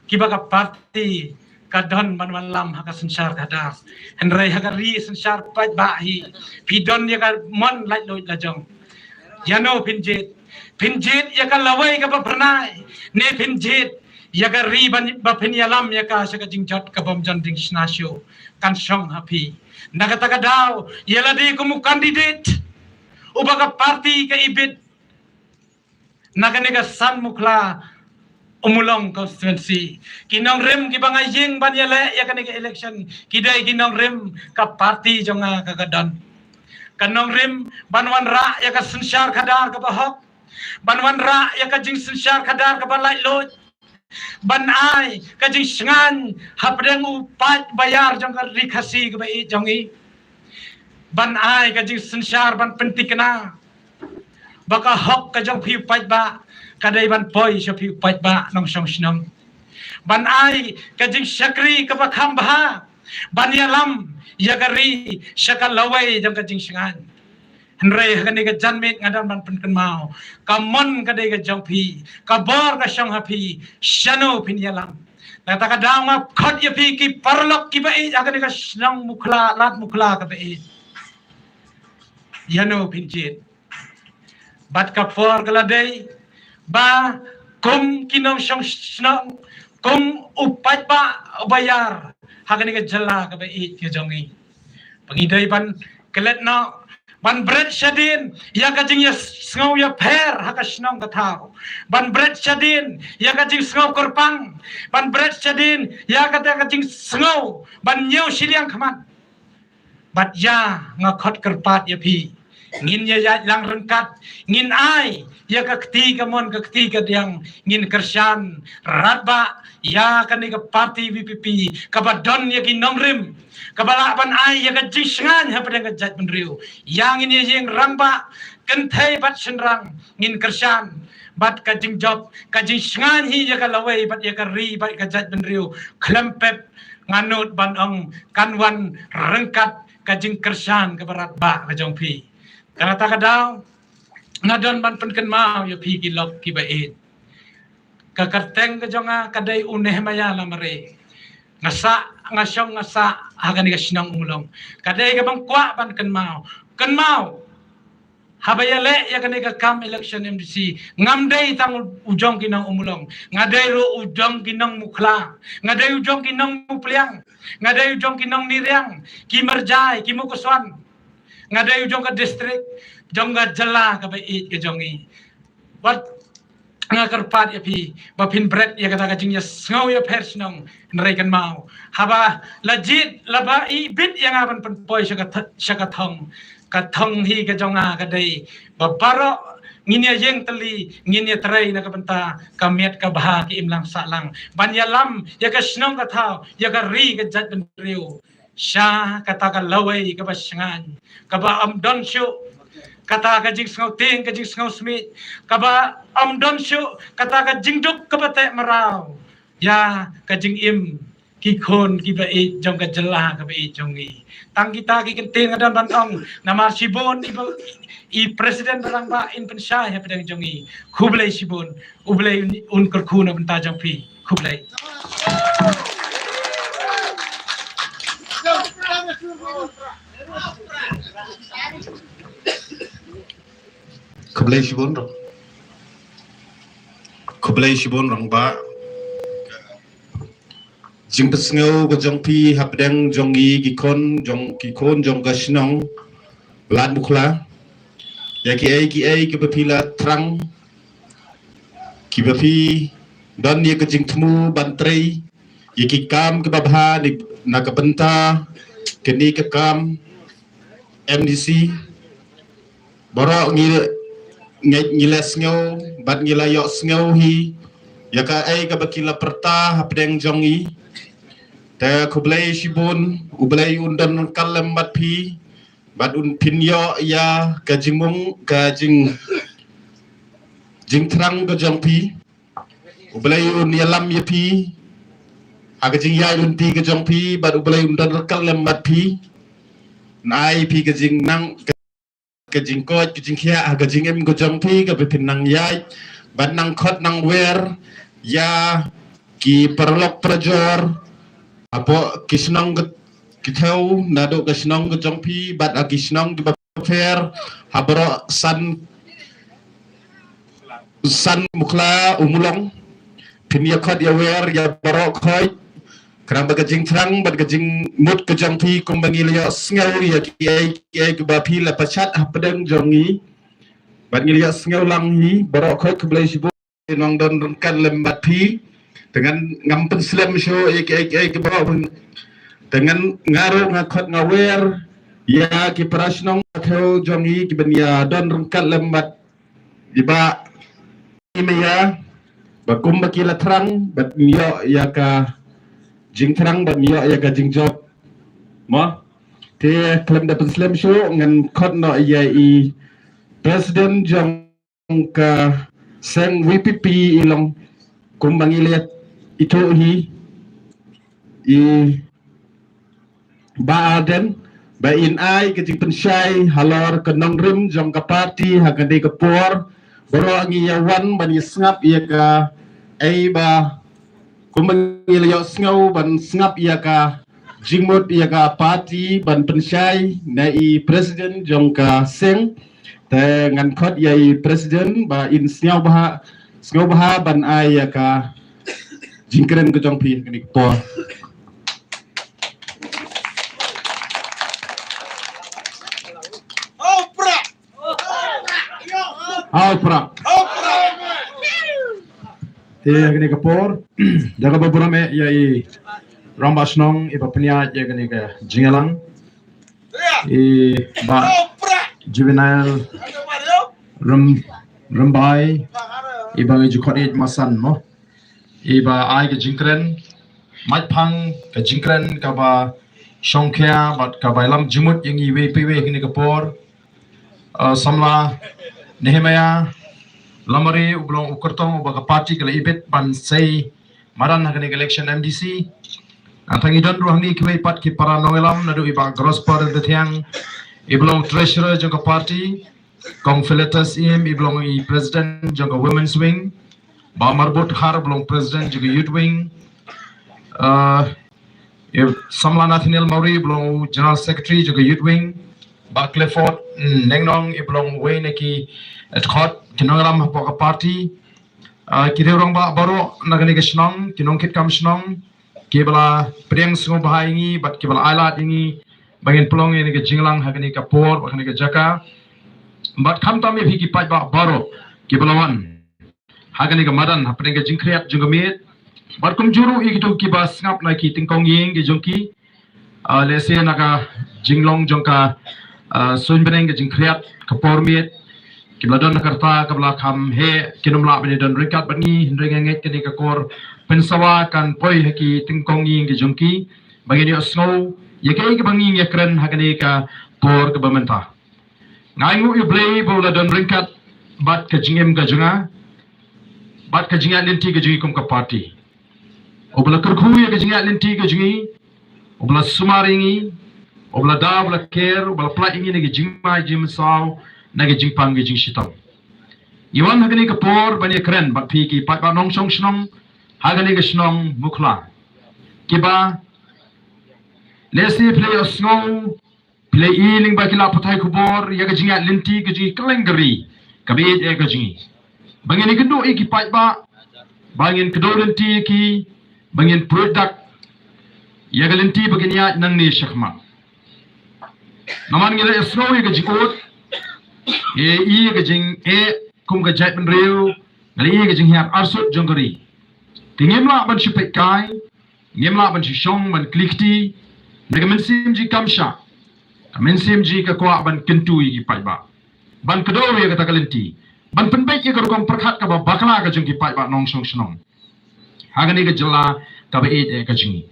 kibaka parti, kadon malam haka sensar kadar, henrai hakari sensar paj bahi, pidon yaka mon light loy lajong, yano pinjit yaka lawai ka pernai, ne pinjit yaka ri bapin yalam yaka saka jingjot ka bomjon ding snasyo, kan syong hapi, nakataka daw, yaladi kumu candidate. Ubaga parti ke ibit naganega san mukla umulong constituency kinong rem kibanga yeng banyale ya kanega election kidai kinong rem ka parti jonga kagadan kanong rem banwan ra ya ka sensyar kadar ka bahok banwan ra ya ka jing sensyar kadar ka balai lot banai ka jing sengan hapdeng upat bayar jong ka rikasi ka bai jongi ban ai ka jing sensyar ban pentikna baka hok ka jong piu paj ba kadai ban poi sha piu paj ba nong song snong ban ai ka jing syakri ka bakham ba ban yalam yagari syaka lawai jong ka jing sengan henrei ka ni ka janmit ngadan ban penken mau kamon ka dei ka jong pi ka bor ka syong hapi shano pin yalam kata ka daw nga khot ya pi ki parlok ki bai ka ni ka snong mukla lat mukla ka bai yano pinjit bat kapor kaladai ba kum kinong syong snong kum upat ba bayar hakani ka jala ka bait ka jongi pangidai ban kelet no ban bread shadin ya ka jing ya sngo ya per haka snong ka thao ban bread shadin ya ka jing sngo korpang ban bread shadin ya ka jing sngo ban nyau siliang khaman bat ya ngakot kerpat ya pi ngin ya lang rengkat ngin ai ya ka kti ka mon ka kti ka diang ngin kersan ratba ya ka ni ka parti VPP ka badon ya ki nongrim ka balaban ai ya ka jisngan ha pada ka jat benriu yang ini yang rangba kenthai bat senrang ngin kersan bat ka jing job ka jisngan hi ya ka lawai bat ya ka ri bat ka jat benriu klempep nganut ban ong kanwan rengkat kajing kersan ke barat ba ka jong pi kana ta kadaw ngadon ban penken mau yo pi kilok ki bait ka karteng ka jonga kadai uneh maya lamare ngasa hagan ga sinang umulong kadai ga bang kwa ban kan mau habaya le ya kan ga kam election MDC ngamdai tang ujong kinang umulong ngadai ro ujong kinang mukla ngadai ujong kinang mupliang ngadai ujong kinang niriang ki merjai ki mukuswan ngadai ujong ka distrik jong ga jala ka bai ke jongi wat ngakarpat ya pi bapin bread ya kata kajing ya ngau ya personong nreikan mau haba legit laba i bit yang aban penpoi syakatong katong hi ka jonga kadai babaro nginya jeng teli nginya terai na kabenta kamiat ka bah ki imlang salang banyalam ya ka snong ka thau ya ka ri ka jat ben riu sha kata ka lawai ka basangan ka ba am don shu kata ka jing ngau ting ka jing ngau smith ka ba am don shu kata ka jing duk ka bate marau ya ka jing im ki khon ki ba e jong ka jela ka ba e jongi tang kita ki kenting adan bantong namar sibon i presiden barang ba in pensya ya pedang jongi khublai sibon ublai un kerkhuna benta jong pi khublai Kublai Shibun rong ba jing pesngau ko jong pi hapdeng jongi gikon jong gasnong lad mukla ya ki ai ke bapila trang ki bapi don ye ke jing tmu bantrei ye ki kam ke babha ni nakabenta keni ke kam MDC borok ngiles ngau bat ngilayok ngau hi ya ka ai ka bakila perta hapdeng jongi ta kublai shibun ublai undan kalam bat pi bat un pinyo ya ka jingmung ka jing trang ka jong pi ublai un yalam ya pi aga jing ya un pi ka jong pi bat ublai undan kalam bat pi nai pi ka jing nang ka jing ko ka jing khia ka jing em ko jong pi ka pin nang yai ban nang khot nang wer ya ki perlok prajor apo kisnong kithau nado kisnong ko jong pi bat kisnong ki fair habro san mukla umulong pin ya khot ya wer ya baro khoi kerang bagajing terang bagajing mut ke jong pi kumbangi liya sngau ya ki ke bapi la pachat hapdeng jongi bat ngiliya sngau lang hi borok khoi kublai sibu nong don kan lembat pi dengan ngampen slam show ya ki ke borok dengan ngaru ngakot ngawer ya ki prasnong theu jongi ki benia don rengkat lembat diba ya bakum bakila terang bat nyo ya ka jing terang bat nyo ya ka jing job mo te klem dapat slam show ngan khot no ya i presiden jong ka seng WPP ilong kumbangi liat itu hi i ba aden ba in ai ke jing pensyai halor ke nong rim jong ka parti ha ka de ka por boro ngi ya wan ban sngap ya ka ai ba kumbangi liat ngau ban sngap ya ka jingmut ya ka parti ban pensyai na i presiden jong ka seng te ngan khot ya i presiden ba in sngaw baha ban ai ya ka jingkren ke jong pi ni por Opera. Ini kapor, jaga beberapa me ya i rambas nong iba punya ya gini ke jingalang, i ba juvenile rembai iba ngejukot it masan mo, iba ai ke jingkren, mat pang ke jingkren kaba shongkya bat kaba lam jimut yang i WPW gini kapor, samla Nehemaya lamari ublong ukurtong ubaga party kala ibet ban say maran hagani election MDC antangi don ruang ni kiwai pat ki para nongelam nadu ibang gross par de tiang iblong treasurer jongka party confiliatus im iblong i president jongka women's wing ba marbut har iblong president juga youth wing Samla Nathaniel Mauri belum General Secretary juga Youth Wing, Bak Clifford Nengnong belum Wayne ki khot kinongram apa party kira orang baru nagani kesnong kinong kit kam snong kibala priang sungu bahai bat kibala ailat ini bagian pelong ini ke jinglang hagani kapor hagani ke jaka bat kam tam ye ki pai baru kibalawan hagani ke madan hapring ke jingkriat jungamit bat kum juru ikitu kibas ngap na ki tingkong ying ke jongki lese naga jinglong jongka sun beneng ke jingkriat kapor mit kibla don karta kabla kam he kinumla bani don rikat bani hindrenget kini kakor pensawa kan poi haki tingkong ying ke jongki bagi dia snow yakai ke bangi yakren hakani ka por ke bamenta ngaingu yu blay bola don rikat bat ke jingem ka junga bat ke jinga linti ke jungi kum ka party obla kerku ya ke jinga linti ke jungi obla sumaringi obla da obla ker obla pla ingi ne ke jingma jim saw nage jingpang ge jing shitang iwan hagani ka por bani kren bat phi ki pat ba nong song shnong hagani ge shnong mukla kiba lesi play snow play ealing ba kila patai kubor ya ge jinga linti ge ji kalengri kabe e ge jingi bangin ke do ki pat ba bangin ke do linti ki bangin product ya ge linti bagin ya nang ni shakma naman ge snow ge jikot e ke jing kum ke jai ben riu ngali ke jing hiap arsut jongari tingem la ban shipet kai ngem la ban shong ban klikti nega men sim ji kamsha men sim ji ka kwa ban kentu yi pai ba ban kedo ye ka takalenti ban penbai ye ka kom perkhat ka ba bakla ka jing ki pai ba nong song snong hagani ke jela ka ba e ka jing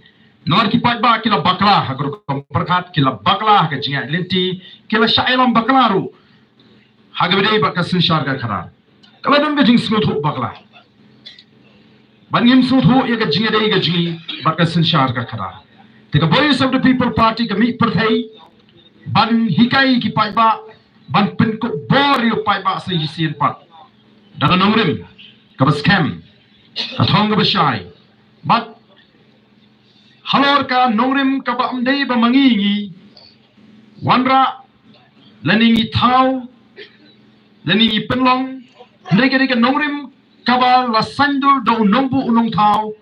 nor ki pai ba kila bakla ha kom perkhat kila bakla ka jing lenti kila shailam baklaru hagabidai bakal sinshar ka khara kalau dong ke jing smooth bakla bangim smooth ye ke jing dei ke jing bakal sinshar ka khara the voice of the people party ke mi perthai ban hikai ki pai ba ban pen ko bor yo pai ba sai sin pat daga nongrim ka scam ka thong ka shai but halor ka nongrim ka ba amdei ba mangi wanra laningi thau lani penlong ndege nongrim kaba la sandur do nombu unong thau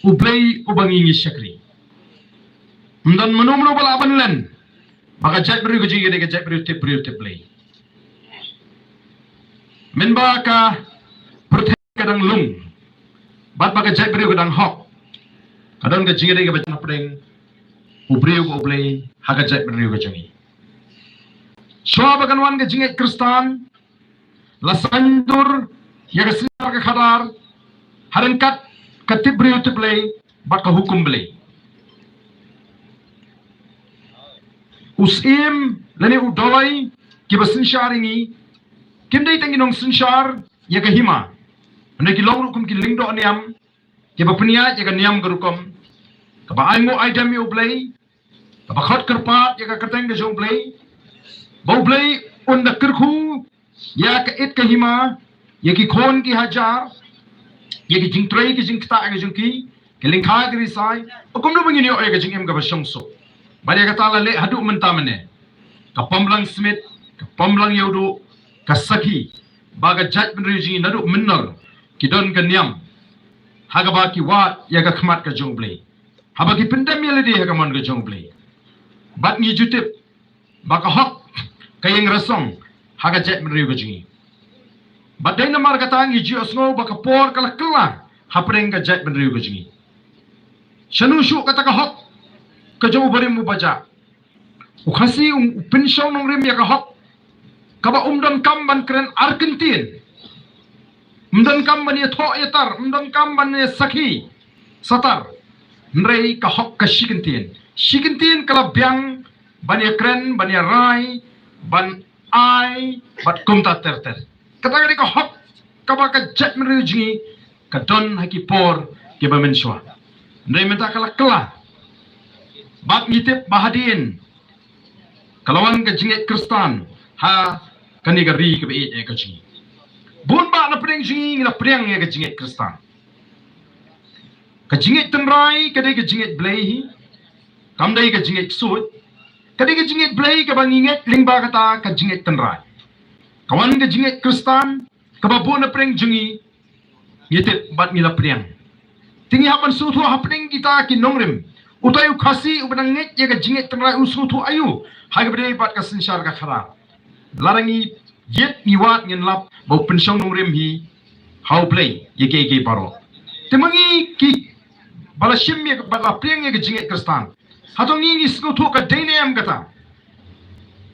ublei ubangi ngi shakri ndan manumno bala banlen maka jat beri guji gede jat beri tip play menba ka perthai kadang lung bat maka jat beri kadang hok kadang ke jingede ke bacana pedeng ublei haga jat beri guji so bagan wan ke jinget kristan la sandur ya ke sinar ke khadar harengkat katib beri play bat ka hukum play usim lani udolai ki basin sharingi kimdei tangi nong sinshar ya ke hima ane ki long rukum ki lingdo niam ki bapnia ya ke niam garukom ka ba aingo item yo play ka ba khat karpat ya ka kateng ke jong play bau play unda kirkhu ya ke it ke hima ya ki khon ki hajar ya ki jingtrei ki jingta ke jungki ke lingkha ke risai okom no bangini o ke jingem ka basongso bari ka tala le hadu mentamane ka pamlang smith ka pamlang yodo ka saki baga jat benriji nadu minnal ki don ka niam haga ba ki wat ya ka khmat ka jongle haba ki pindam yele de ka man ka jongle bat ni jutip baka hok kayeng rasong haga jat benriji ka jingi badai na mar kata ngi ji osno baka por kala kala hapreng ka jat benriji ka jingi shanu shu kata ka hok ka jauh beri mu baca ukhasi pinsau nongrim ya ka hok kaba umdan kam ban keren Argentin umdan kam ban ya tho yatar umdan kam ban ya sakhi satar nrei ka hok ka shikintin kala biang ban ya keren ban ya rai ban ai bat kumta terter kata ka hok kaba ka jet meruji ka don haki por ke ba menswa nrei menta kala kala bat ngitip bahadin kalawan ke jinget kristan ha kani gari ke be e ke jingi bun ba na preng jingi na preng e ke jinget kristan ke jinget tenrai ke de ke jinget blei kamdai ka jingit suit kadi ka jingit blay ka bangingit lingba kata ka jingit tenrai kawan ka jingit kristan ka babu na preng jungi yitit bat ngila priang tingi hapan sutu hapning kita ki nongrim utayu khasi ubanangit ya ka jingit tenrai usutu ayu haga berdei bat ka sinshar ka khara larangi yet niwat ngin lap bau pensong nongrim hi how play ye baro temangi ki bala shimye bala priang ye ka jingit kristan hatong ni sutu ka daynem kata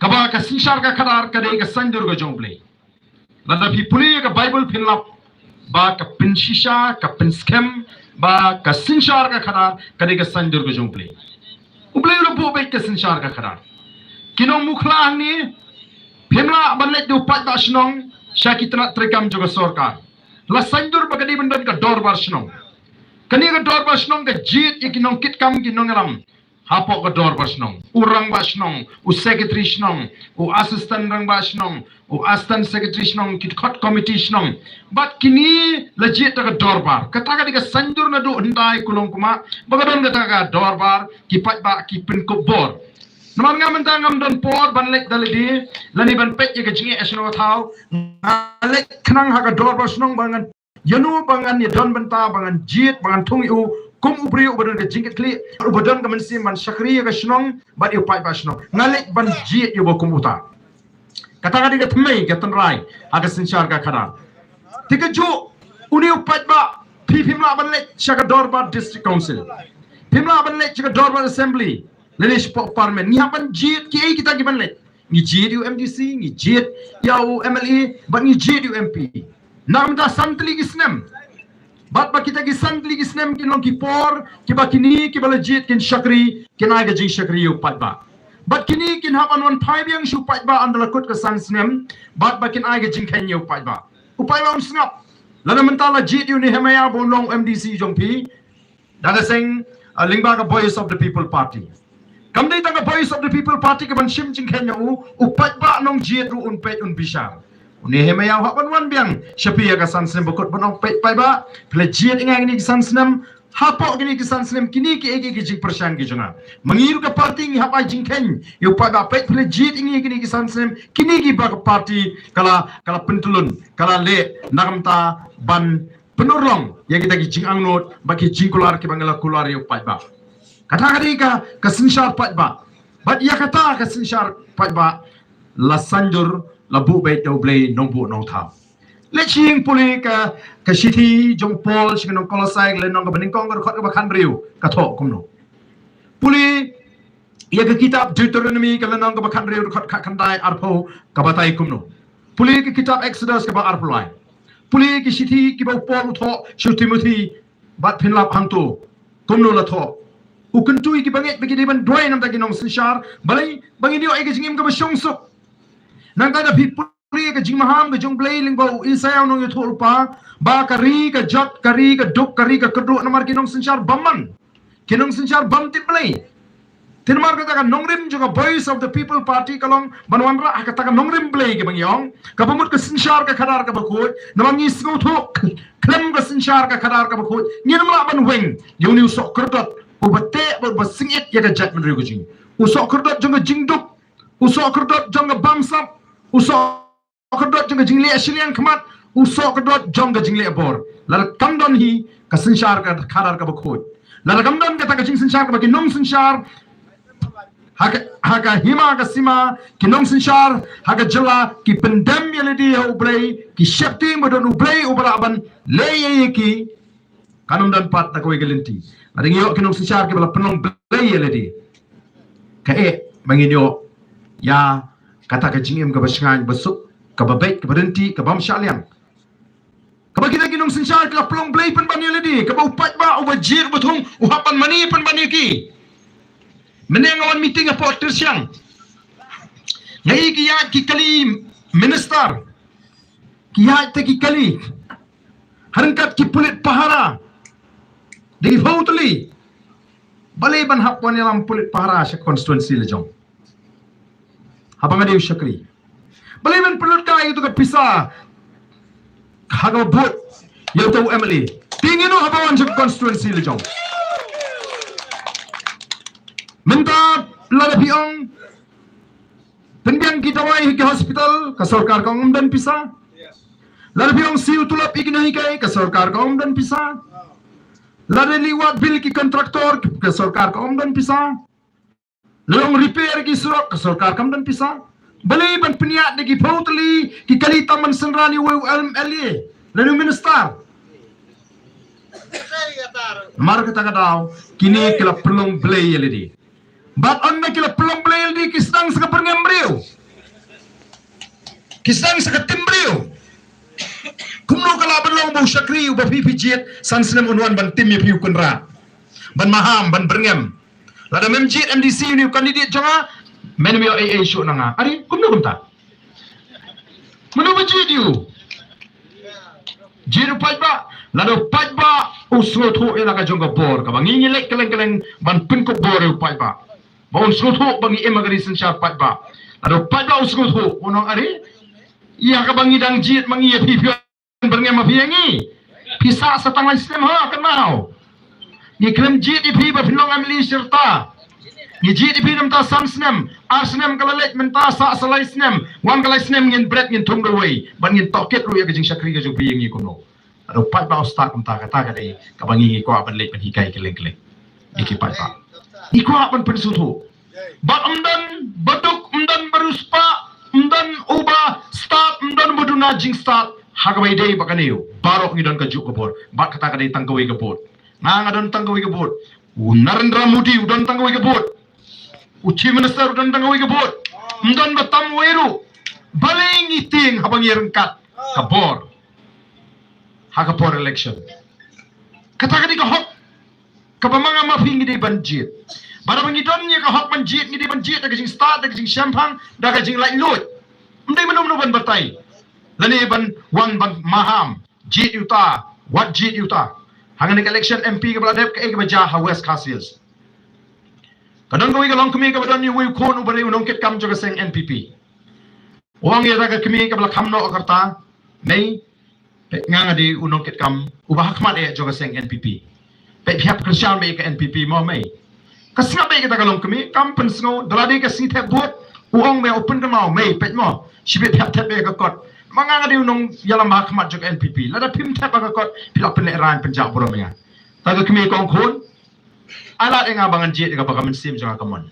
kaba ka sinshar ka khadar ka dei ka sanjur ka jongle lada phi puli ka bible phinlap ba ka pinshisha ka pinskem ba ka sinshar ka khadar ka dei ka sanjur ka jongle uble lo bo be ka sinshar ka khadar kinong mukhla ni phimla banle du pat ba shnong shakitna trekam joga sarkar la sanjur ba ka dei bandan ka dor bar shnong kani ka dor bar shnong ka jit ikinong kitkam kinong ram hapok ka dor basnong urang basnong u secretary snong u assistant rang basnong u assistant secretary snong kit khot committee snong but kini legit ka dor bar kata ka diga sanjur na do ndai kulong kuma bagadon kata ka dor bar ki pat ba ki pin ko bor namang ngam ngam don por ban lek dalidi lani ban pet ye ka jinge esno thau lek khnang ha ka dor basnong bangan yanu bangan ye don banta bangan jit bangan thung u kum ubri ubadon ka jingit kli ubadon ka mensim man syakriya ka shnong bat yu pai ba shnong ngalik ban jit yu bokum uta kata ka diga thmei ka tanrai aga sinchar ka khara tika ju uni upat ba phimla ban le chaka dorbar district council phimla ban le chaka dorbar assembly lenish parliament ni hapan jit ki kita ki ban le ni jit yu mdc ni jit ya mla ban ni jit yu mp nam da santli gisnem bat ba kita gisan ligi snem kin long ki por ki ba kini ki ba legit kin shakri kin ai ga jing shakri u pat ba bat kini kin hapan wan phai biang shu pat ba andala kut ka san snem bat ba kin ai ga jing khen u pat ba upai ba snap lana mentala jit yu ni hemaya bo long mdc jong pi daga sing lingba ka voice of the people party kam dei ta ka voice of the people party ka ban shim jing khen u pat ba nong jit ru un pet un bishar uni hemaya hapan wan biang shapia ka san snem bokot banong pet pai ba plejit ingai ni san snem hapo gini ki san snem kini ki egi ki jing persyan ki jonga mangiru ka party ngi hapai jing khen yu pa ba pet plejit ingi gini ki san snem kini ki ba party kala pentulun kala le nagamta ban penurlong ya kita ki jing angnot ba ki jing kular ki bangala kular yu pa ba kata kadi ka sinshar pa ba bat ya kata ka sinshar pa ba la sanjur la bu be do blay no bu no tha le ching puli ka city jong pol sing no kolosai le no baning kong khot ba khan riu ka tho kum no puli ya ka kitab Deuteronomy ka le no ba khan riu khot khan dai arpho ka batai kum no puli ka kitab Exodus ka ba arpolai puli ki city ki ba pol tho shu Timothy bat phin lap hang to kum no la tho ukentui ki banget bagi ban doi nam ta ki nong sinshar balai bangi dio ai ka jingim ka ba shong suk nang kada pipuri ka jingmaham ka jongblay lingba isayaw nong yuthol pa ba kari ka jot kari ka duk kari ka keduk namar kinong sinchar bamman kinong sinchar bam tiplay tinmar ka taka nongrim juga voice of the people party kalong banwanra ka taka nongrim play ka bangyong ka pamut ka sinchar ka khadar ka bakut namang isgo thok klem ka sinchar ka khadar ka bakut nginamla ban weng yuni usok kerdot ubate basingit ya ka jat menriu jing usok kerdot jonga jingduk usok kerdot jonga bamsap usok kedot jeng jingle aslian kemat usok kedot jong ke jingle bor lal kamdon hi ka sinshar ka kharar ka bakhot lal kamdon ka ta ka jing sinshar ka bagi nong sinshar haka hima ka sima ki nong sinshar haka jela ki pendem yeledi ho blay ki shakti modon blay ubaraban leye ki kanum dan pat ta ko gelinti ading yo ki nong sinshar ki bala penong blay yeledi ka manginyo ya kata ka jingim ka basingan basuk ka babait ka berhenti ka bam syaliang ka bagi lagi nong sinshar ka plong blay pen ban yeledi ka ba upat ba ubajir betung uhapan mani pen ban ki meneng awan meeting apa tersiang ngai ki ya ki kali minister ki ya te ki kali harangkat ki pulit pahara di fautli balai ban hapon yalam pulit pahara sa constituency lejong habang ada syakri balai ban pulut ka itu ka pisa haga bot yau tau MLA tingino habawan sa constituency lejong Minta lada piong pendiang kita wai ke hospital ke sarkar kaum dan pisah. Lada piong siu tulap ikinahi kai ke sarkar kaum dan pisah. Lada liwat bil ki kontraktor ke sarkar kaum dan pisah. Long repair ki surat ke sarkar kaum dan pisah. Balai ban peniat lagi pautli ki kali taman senrani WMLA lalu minister. Mar kata kau kini kila pelong belai lagi. But on na kila pelong belai lagi kisang sa kaperngembriu. Kisang sa katimbriu. Kumno kala belong bau syakri uba pipijit san sinem unwan ban tim ya piu kunra. Ban maham ban berngem. Lada memjit MDC ni kandidat jonga menmio AA show nanga. Ari kumno kumta. Mano bajit you. Jiru pajba lado pajba usngot ho ela ka jonga bor ka bangi ngilek keleng-keleng ban pinkop bor u pajba. Baun usngot ho bangi emagari sensyar pajba. Lado pajba usngot ho unong ari iya ka bangi dang jit mangi ya pipion berngem mafiangi. Pisa sa tanglay sistem ha kan mau. Ni klem jit ipi ba pinong amili serta. Ni jit ipi nam ta sam snem arsnem kalalek menta sa salai snem wan kalai snem ngin bread ngin tung away ban ngin toket ru ya ka jing syakri ka jong piangi kuno. Ada pat ba ustad kumta kata kadai kabangi ko aban lek hikai keleng-keleng iki pat ba iko aban pensutu ba umdan baduk umdan baruspa umdan uba start umdan buduna jing start hagabai dei bakaniu barok ngidon ka juk kabor ba kata kadai tanggawi kabor nang adon tanggawi kabor Narendra Modi udon tanggawi kabor uchi minister udon tanggawi kabor umdan batam weru baling iting habangi rengkat kabor Hakapor election. Kata-kata ka hok kapamanga mafi ngidi banjit. Bara bangidon niya ka hok banjit ngidi banjit daga jing start daga jing champagne daga jing light load. Hindi manumno ban batay. Lani ban wan ban maham jit yuta what jit yuta. Hangan ni election MP ka bladep ka baja ha West Castles. Kadang kawi ka long kami ka badon ni wi kon ubari unong ket kam joga seng NPP. Wang ya daga kami ka bla kamno akarta nei nga di unong ket kam ubah khmat e joga seng NPP pe phiap kristian be ka NPP mo mai kasnga be kita kalong kami kam pensngo daladi ka sithe bot uong me open ka mau mai pe mo sibe phiap the be ka kot manga di unong yalam ba khmat joga NPP lada phim the ba ka kot philap pen ran penjak borom ya ta ka kami kong khon ala nga bangan jit ka bagamen sim joga kamon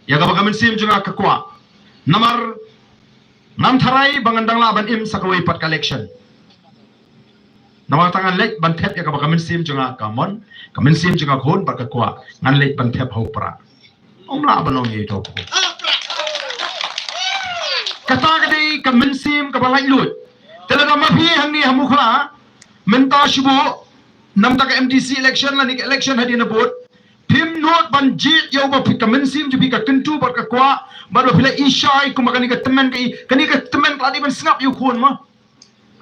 ya ka bagamen sim joga ka kwa namar nam tharai bangandang laban im sakawai pat collection Nama tangan lek bantep ya kabaka mensim juga kamon, kamensim juga khon bakakwa ngan lek bantep hau pra. Omla banong itu. Kata kadi kamensim kabalai lut. Telada mafi hang ni hamukla menta shubo nam taka MDC election la ni election hadi na bot. Pim not banjit yau ba kamensim jubi ka kentu bakakwa baru bila isyai kumakani ka temen kladi ban sngap yu khon ma.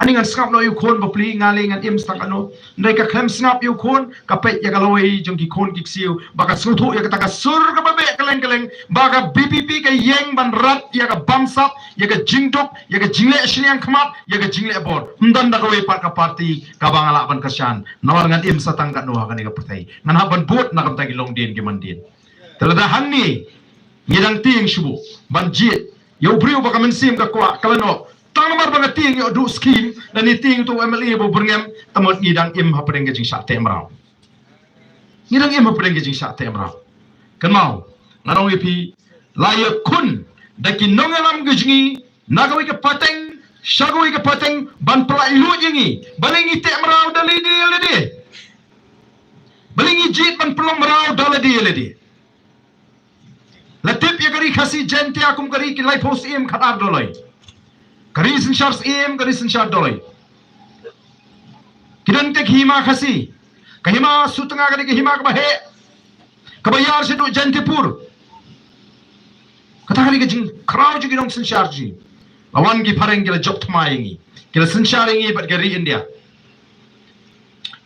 Ani ngan skap no yu khon bapli ngali ngan im stak ano ndai ka klem snap yu khon ka pet ya galoi jong ki khon ki siu baka suthu ya ka sur ka babe keleng baka BPP ka yeng ban rat ya ka bamsap ya ka jingtok ya ka jingle shliang khmat ya ka jingle bor ndan da kawai par ka party ka bangala ban kasyan nawar ngan im satang ka no ka ni ka putai ngan ha ban bot na kam ta ki long din ki mandin telada hanni ngidang ting shubu ban jit yo brio baka mensim ka kwa kalano Tang nomor banga ting yo du scheme dan ni ting tu MLA bo berngem tamot ngidang im ha pedeng jing sa temrau. Ngidang im ha pedeng jing sa temrau. Kan mau ngarong ipi layak kun daki nongelam gejingi nagawi ke pateng syagawi ke pateng ban pelai lu jingi balingi temrau dali dia ledi. Balingi jit ban pelong merau dali dia ledi. Latip ya kari khasi jente akum kari ki lai post im khatar dolai. Kari sensyar im, kari sensyar dolai. Kidan ke hima khasi. Kahima sutengah kari ke hima kebahe. Kebayar seduk jantipur. Kata kari ke jing kerau juga dong sensyar ji. Lawan ki pareng kila jok thma ingi. Kila sensyar ingi bat kari India.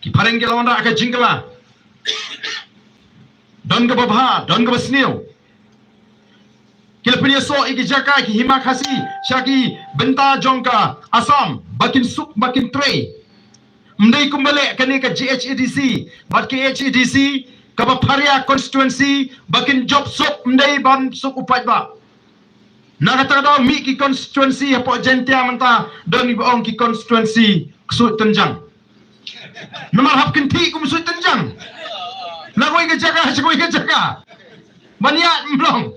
Ki pareng kila lawan rak ke jingkala. Don ke babha, don ke basniu. Kila punya so iki jaka ki hima khasi syaki benta jongka Assam bakin suk bakin tray mdai kumbale kani ka GHEDC bat ki HEDC kaba Paria constituency bakin job sok mdai ban sok upat ba nakata daw mi ki constituency apo jentia manta don ibu ong ki constituency ksut tenjang namar hap kinti kum sut tenjang nagoi ke jaga banyak mlong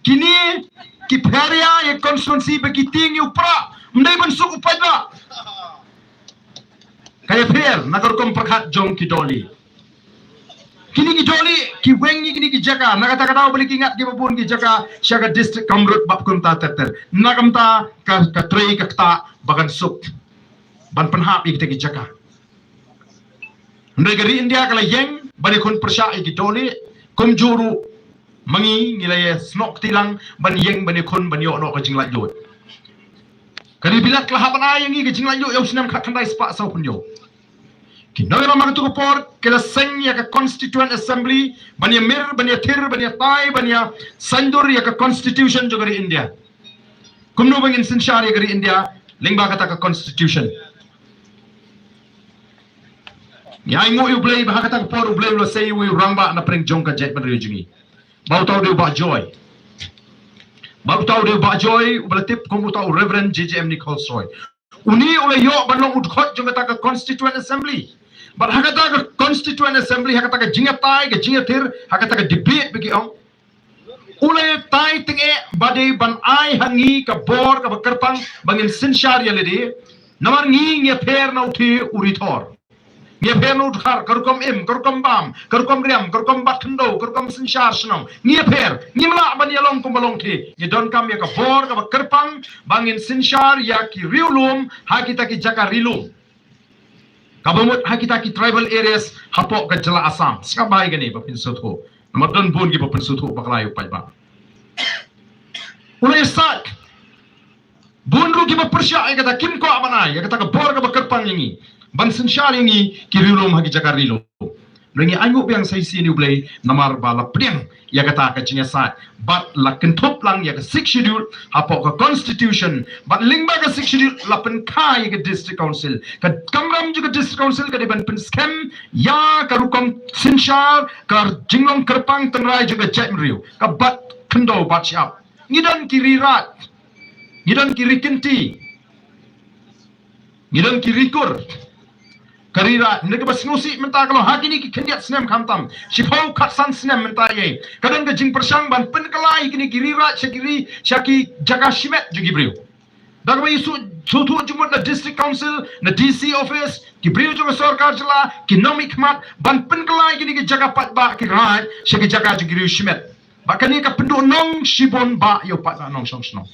kini ki Paria ye constituency begiting upra mdai ban sok upat ba kaya fair nagar kom perkhat jong ki doli kini ki doli ki wengi kini ki jaga nakata kata balik ingat ki babun ki jaga syaga district kamrut bab kum ta ter nagam ta ka trei ka ta bagan suk ban penhap ki ki jaga negeri India kala yeng bani kon persya ki doli kum juru mangi ngilaya snok tilang ban yeng bani kon ban yo no ka jinglat jot kali bilat kelahapan ayang ki jinglat jot yo senam khat kandai spa sau pun yo Kinoi nama tu kopor kela seng ya ke Constituent Assembly bania mir bania thir bania tai bania sandur ya ke Constitution juga dari India. Kumno bangin sinshar ya dari India lingba kata ke Constitution. Ya ingo yu blay bah kata kopor yu blay lo say yu rangba na pring jong ka jet beri jungi. Bau tau dia ba joy. Bau tau dia ba joy ubelatip kumu tau Reverend JJM Nichols Roy. Uni oleh yo banong udkhot jong kata ke Constituent Assembly. But hakata ka Constituent Assembly hakata ka jingatai ka jingatir hakata ka debate bagi ong ulay tai tinge badai ban ai hangi ka bor ka bakarpang bangin sinshar yalidi namar ngi nge per na uthi uritor nge per na uthar karukom im karukom bam karukom riam karukom bat khndo karukom sinshar snam nge per ngimla ban yalong kumbalong thi nge don kam ya ka bor ka bakarpang bangin sinshar ya ki riulum hakita ki jaka rilum kabamut hakita ki tribal areas hapok ke jela Assam sikabai gani bapin sutho namadon bun ki bapin sutho baklayu paiba ulai sak bun ru ki bapersya ay kata kim ko amanai ya kata ka bor ka bakarpang yangi ban sinshar yangi ki rilum hagi jakar rilum Rengi angu biang sai si ni ulai namar bala priang ya kata ka jinyasat but la kentup lang ya ka 6 schedule hapok ka constitution but lingba ka 6 schedule la pen kai ka district council ka kamram juga district council ka deban pen scam ya ka rukom sinshar ka jinglong kerpang tengrai juga jetmriu ka bat kendo bat siap ngidan kiri rat ngidan kiri kenti ngidan kiri kur Karira, nega bas ngusi menta kalau hagi ni kendiat senem kamtam, sipau katsan senem menta ye. Kadang ke jing persang ban penkelai kini kirira syakiri syaki jaga shimet juga beriu. Dah kau isu suatu jumut na district council na DC office kibriu juga sarkar jela kinomik mat ban penkelai kini ke jaga pat ba kirai syaki jaga juga beriu shimet. Bahkan ni ke penduk nong shibon ba yo pat nong song song.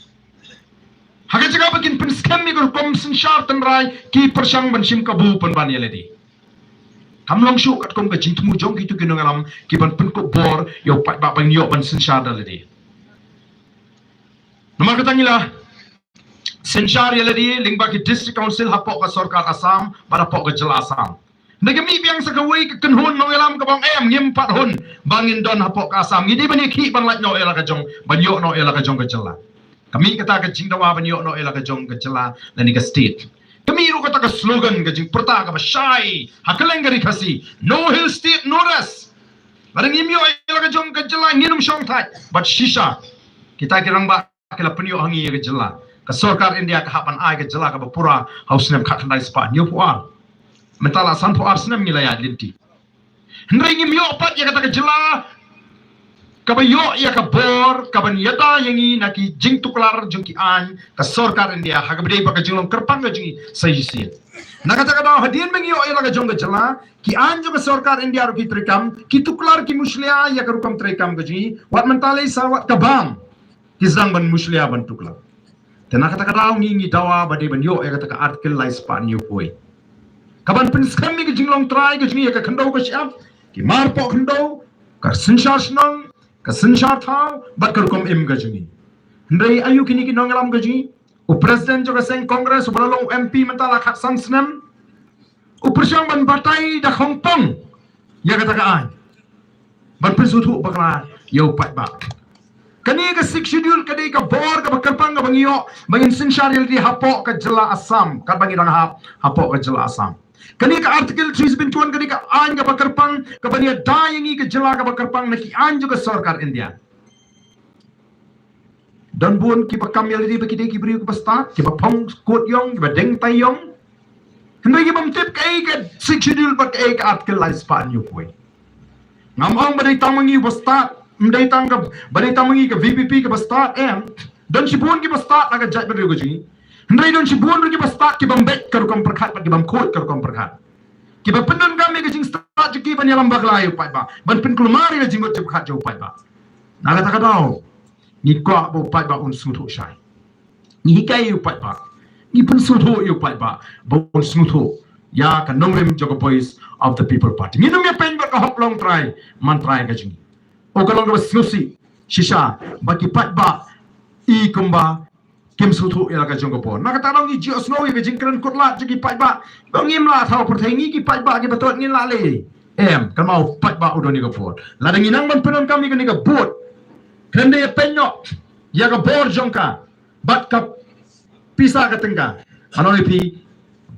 Haga jaga bakin penskam mi kom sinshar tenrai ki persang bansim kabu penban yeledi. Kamlong shu kat kom ka jingtmu jong ki tu kinongalam ki ban penko bor yo pat ba ban yo ban sinshar daledi. Nomor katangila sinshar yeledi lingba ki district council hapok ka sarkar Assam pada pok ka jela Assam. Nagami biang sakawai ka kenhun nongalam ka bang ngim pat hun bangin don hapok ka Assam. Ngidi bani ki ban laj no ela ka jong ban yo no ela ka jong ka jela. Kami kata ke jing dawa banyo no ela ke jong ke jela dan ke state. Kami ru kata ke slogan ke jing perta ke syai hakeleng gari kasi no hill state no rest. Barang imyo ela ke jong ke jela nginum syong thai but shisha kita kirang ba kela penyo hangi ke jela ke sarkar India ke hapan ai ke jela ke bapura haus nem khat ndai spa nyu puar mentala san puar senem ngilaya linti. Hendrai ngimyo pat ya kata ke jela kabayo ya ka bor kaban yata yangi naki jing tuklar jungki an ka sarkar India hagabde baka jinglong kerpang ga jingi sayisi nakata kada hadian mengi yo ila ga jong ga jala ki an jo ka sarkar India ro ki trikam ki tuklar ki muslia ya ka rukam trikam ga jingi wat mentale sawat kabam ki zang ban muslia ban tuklar tena kata kada ngi dawa bade ban yo ya kata ka article lai span yo poi kaban pin skam mi ga jinglong try ga jingi ya ka khando ga syap ki mar po khando ka sinshar snong ka sinshar thau bat kar kom im gajungi ndai ayu kini ki nongalam gaji u president jo seng congress u balong MP mentala khat sang snem u persyang ban batai da Hong Kong ya kata ka ai ban prisuthu bakla yo pat ba kani ka 6 schedule kadi ka bor ka bakarpang ka bangiyo bangin sinshar yel di hapok ka jela Assam ka bangi dang hapok ka jela Assam Kani ka artikel 371 kani ka an ka bakarpang kabania dayangi ka jela ka bakarpang naki an juga sarkar India. Dan buon ki ba kamyal di ba kide ki brio ka basta ki ba pong kot yong ki ba deng tay yong. Hindi ki bam tip kay ka schedule ba kay ka artikel lai span yu kwe. Ngamong ba dai tamangi basta mdai tangka ba dai tamangi ka VPP ka basta dan si buon ki basta naga jat brio ko ji. Hindi don si buon ki basta ki bam bet kar kom perkhat ba ki bam kot kar kom perkhat. Ki ba pendon kami ka jing start ki ban yalam baglay upai ba. Ban pen kulmari na jingot jip khat jo upai ba. Naga taka daw. Ni kwa bo pai ba un suthu shai. Ni hikai upai ba. Ni pun suthu upai ba. Bo un suthu. Ya ka nomrem jogo voice of the people party. Ni nomya pen ba ka hop long try man try ka jing. O ka long ka snusi shisha ba ki pai ba I kumba kim suthu ila ka jogo po. Nakatarong ni Gio Snowy ka jing kran kotla jigi pai ba. Ba ngim la thau perthai ni ki pai ba ki batot ngin la le. Kan mau pai ba udoni ka po. La danginang man penon kami ka ni ka bot. Kende ya penyo ya ka bor jongka bat ka pisa ka tengka anoi pi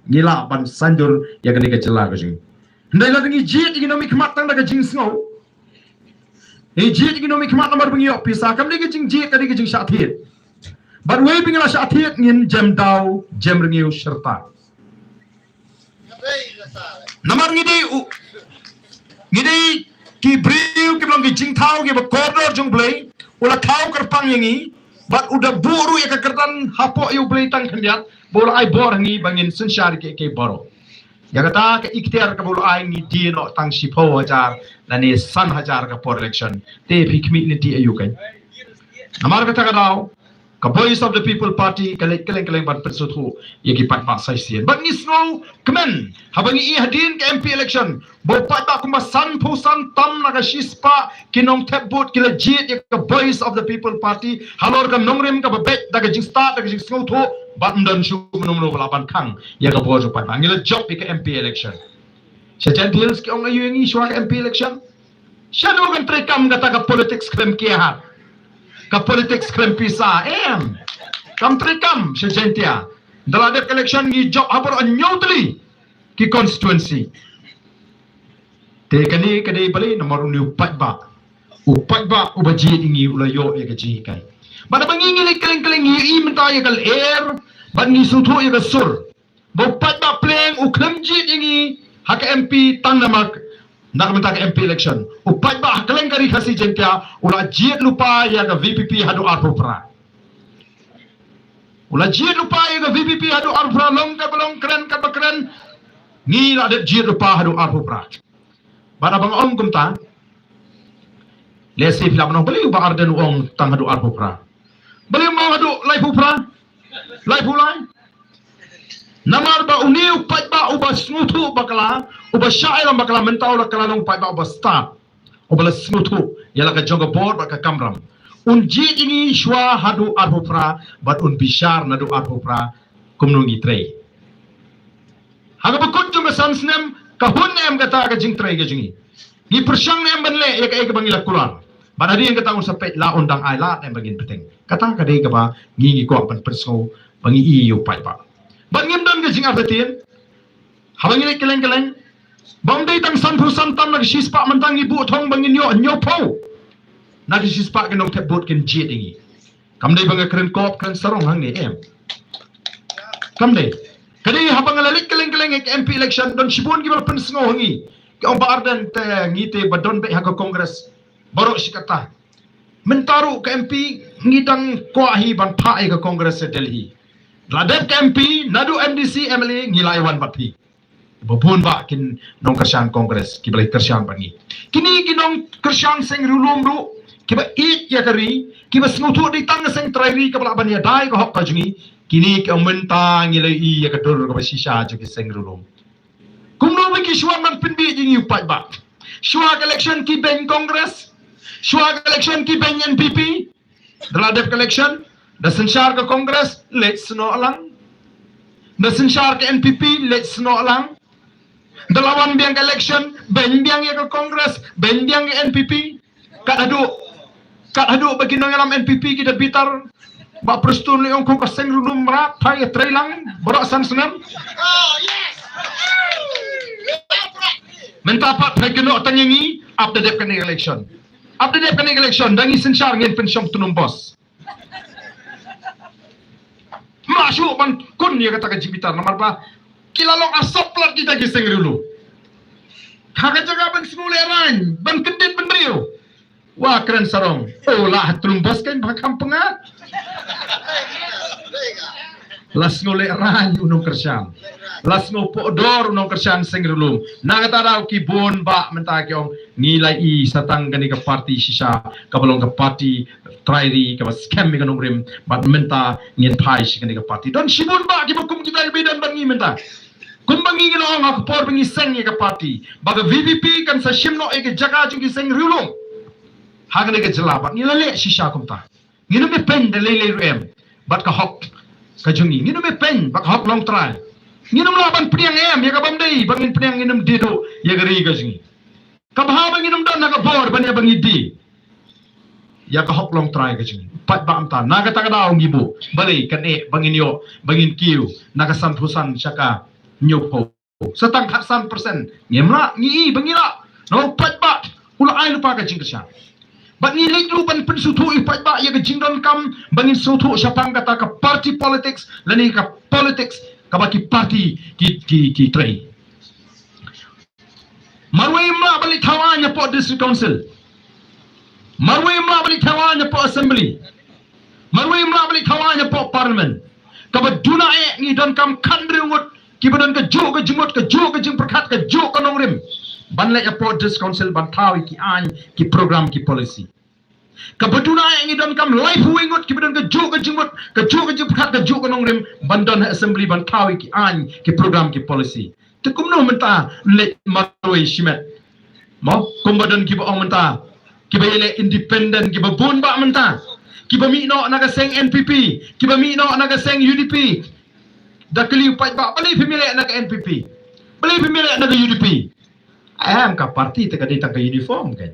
ngila ban sanjur ya ka ni ka jela ka jing ndai la dangi jit economic matang da ka jing snow jit economic mat nomor bengi pisa kam ni ka jing jit ka ni ka jing sathit bat we bingla sathit ngin jam dau jam rengiu serta nomor ngidi ki briu ki blong ki jing thau ki ba corridor jong blai ula thau kerpang yangi bat udah buru ya kekertan hapo yu blai tang khandiat bola ai bor ngi bangin sunshar ke boro ya kata ke ikhtiar ka bola ai ngi dino tang sipo hajar lani san hajar ka por election te phi community ayu kai amar kata ka daw ka voice of the people party kaleng ban persuthu ye ki pat sai sien but ni snow kemen habangi I hadin ke MP election bo pat ba kuma san phu san tam na ka shispa kinong thebut kila jit ye ka voice of the people party halor ka nongrim ka bet da ka jing start da ka jing snow tho bat ndan shu nom bala ban khang ye ka bo jo pat ba ngila job ke MP election cha gentles ke ong ayu ngi shwa ka MP election shano kan tre kam gata ka politics krem ke ha ka politics krem pisa kam trikam sejentia dalam election ni job habor nyotli ki constituency te kani bali nomor ni upat ba ubaji ingi ulayo ya gaji kai bada bangingi le keleng I menta ya kal air bangi suthu ya sur bo upat ba pleng uklemji ingi hak MP tanamak nak minta ke MP election upat ba keleng kari khasi jentia ula jiet lupa ya ke VPP hadu arpopra ula jiet lupa ya ke VPP hadu arpopra long ka belong keren ka bakren ni la de jiet lupa hadu arpopra bara bang om kumta lesi film no beli ba arden ong tang hadu arpopra beli mau hadu lai pupra lai pulai namar ba uni upat ba uba smutu bakala uba syairam bakala mentau la kala nong upat ba uba start uba smutu yala ka jonga board ba ka kamram unji ini shwa hadu arhupra bat un bishar nadu arhupra kumnungi trei haga bakut jonga sansnem ka hunnem kata ka jing trei ka jingi ni persyang nem banle ya ka bangila kular bada dia kata un sapet la undang ai la nem bagin peteng kata ka dei ka ba ngi ko pan perso bangi I upat ba bangim dan gajing artetin habangi le keleng bangdai tang san phu san tam nag shispa mentang ibu thong bangin nyo pho nag shispa ke nong thebut ken jit ingi kamdai banga kren kop kren sarong hang ni kamdai kadi habang le keleng MP election don shibun gi bal pen sngo hangi ke om barden te ngite badon be ha kongres borok sikata mentaru ke MP ngidang ko ahi ban pha ke kongres Delhi Ladep MP, nadu MDC, MLA, ngilai wan batpi. Bapun ba kin nong kersian kongres, kibalai kersian bani. Kini kinong kersian seng rulum ru, kiba it ya kari, kiba snutu di tang seng trairi kabala bani dai ko hok kajungi. Kini ke mentang ngilai I ya kadur ko sisa jo ki seng rulum. Kumno ba ki shwa man pindi jingi upat ba. Shwa election ki ben kongres, shwa election ki ben NPP, Ladep election da sensyar ke kongres let's no alang da sensyar ke NPP let's no alang dalawan biang election ben biang ya ke kongres ben biang ke NPP kat hadu bagi nang alam NPP kita bitar ba prestun leong kong kaseng rulum rat thai trailang borok san senam Oh yes. Menta pat hai kena tanyangi up the dep kan election. Up the dep kan election dangi sensar ngin pensiong tunum bos. Masuk ban kun ya kata kajibitar nomor ba kilalong asap plat kita giseng dulu. Kaga jaga ban semuleran ban kedit ban riu. Wah keren sarong. Oh lah tunum bos kan bakam pengat. Las ngole ran unong kersyam. Las ngopo dor unong kersyam sengrulum. Nagata daw ki bon ba menta kyong nilai I satang gani ka party sisa kabalong ka party trairi ka scam mi kanong rim bat menta ngin pai si gani ka party. Don sibon ba ki bukum kita bidan bangi menta. Kumbangi ngilong ak por bangi seng ka party. Baga VVP kan sa shimno e ka jaga jungi sengrulum. Hagani ka jelabat nilale sisa kumta. Ngino me pen de lele rem bat ka hok kajungi nginum pen bak hok long try nginum laban priang ya kabam dei bangin priang nginum dido ya gari kajungi kabha banginum dan naga bor banya bangidi ya ka hok long try kajungi pat ba amta naga tagadaw ngibu bali kan bangin yo bangin kiu naga santusan syaka nyopo setang 100% ngemla ngi bangila no pat ba ula ai lupa kajing kesya Bat ni lagi ban pensutu ipat ba ya kejingdon kam bangin sutu siapang kata ke party politics lani ke politics ke baki party ki tray. Marwai mla balik tawanya po district council. Marwai mla balik tawanya po assembly. Marwai mla balik tawanya po parliament. Kabat duna ni don kam kandringut ki badan ke jo ke jimut ke jo ke jing perkat ke jo ke nongrim. Ban le po district council ban tawi ki an ki program ki policy. Kabaduna yang idon kam life wingut ki badan ke jo ke jimut ke jo ke jing perkat ke jo ke nongrim ban don assembly ban tawi ki an ki program ki policy. Tekum no menta le marwai shimet. Mo kumbadan ki ba ong menta ki ba ile independent ki ba bun ba menta. Ki ba mi no naga seng NPP ki ba mi no naga seng UDP. Da kali upat ba bali pemilih naga NPP. Bali pemilih naga UDP. Ayam ka parti teka dita ka uniform kan.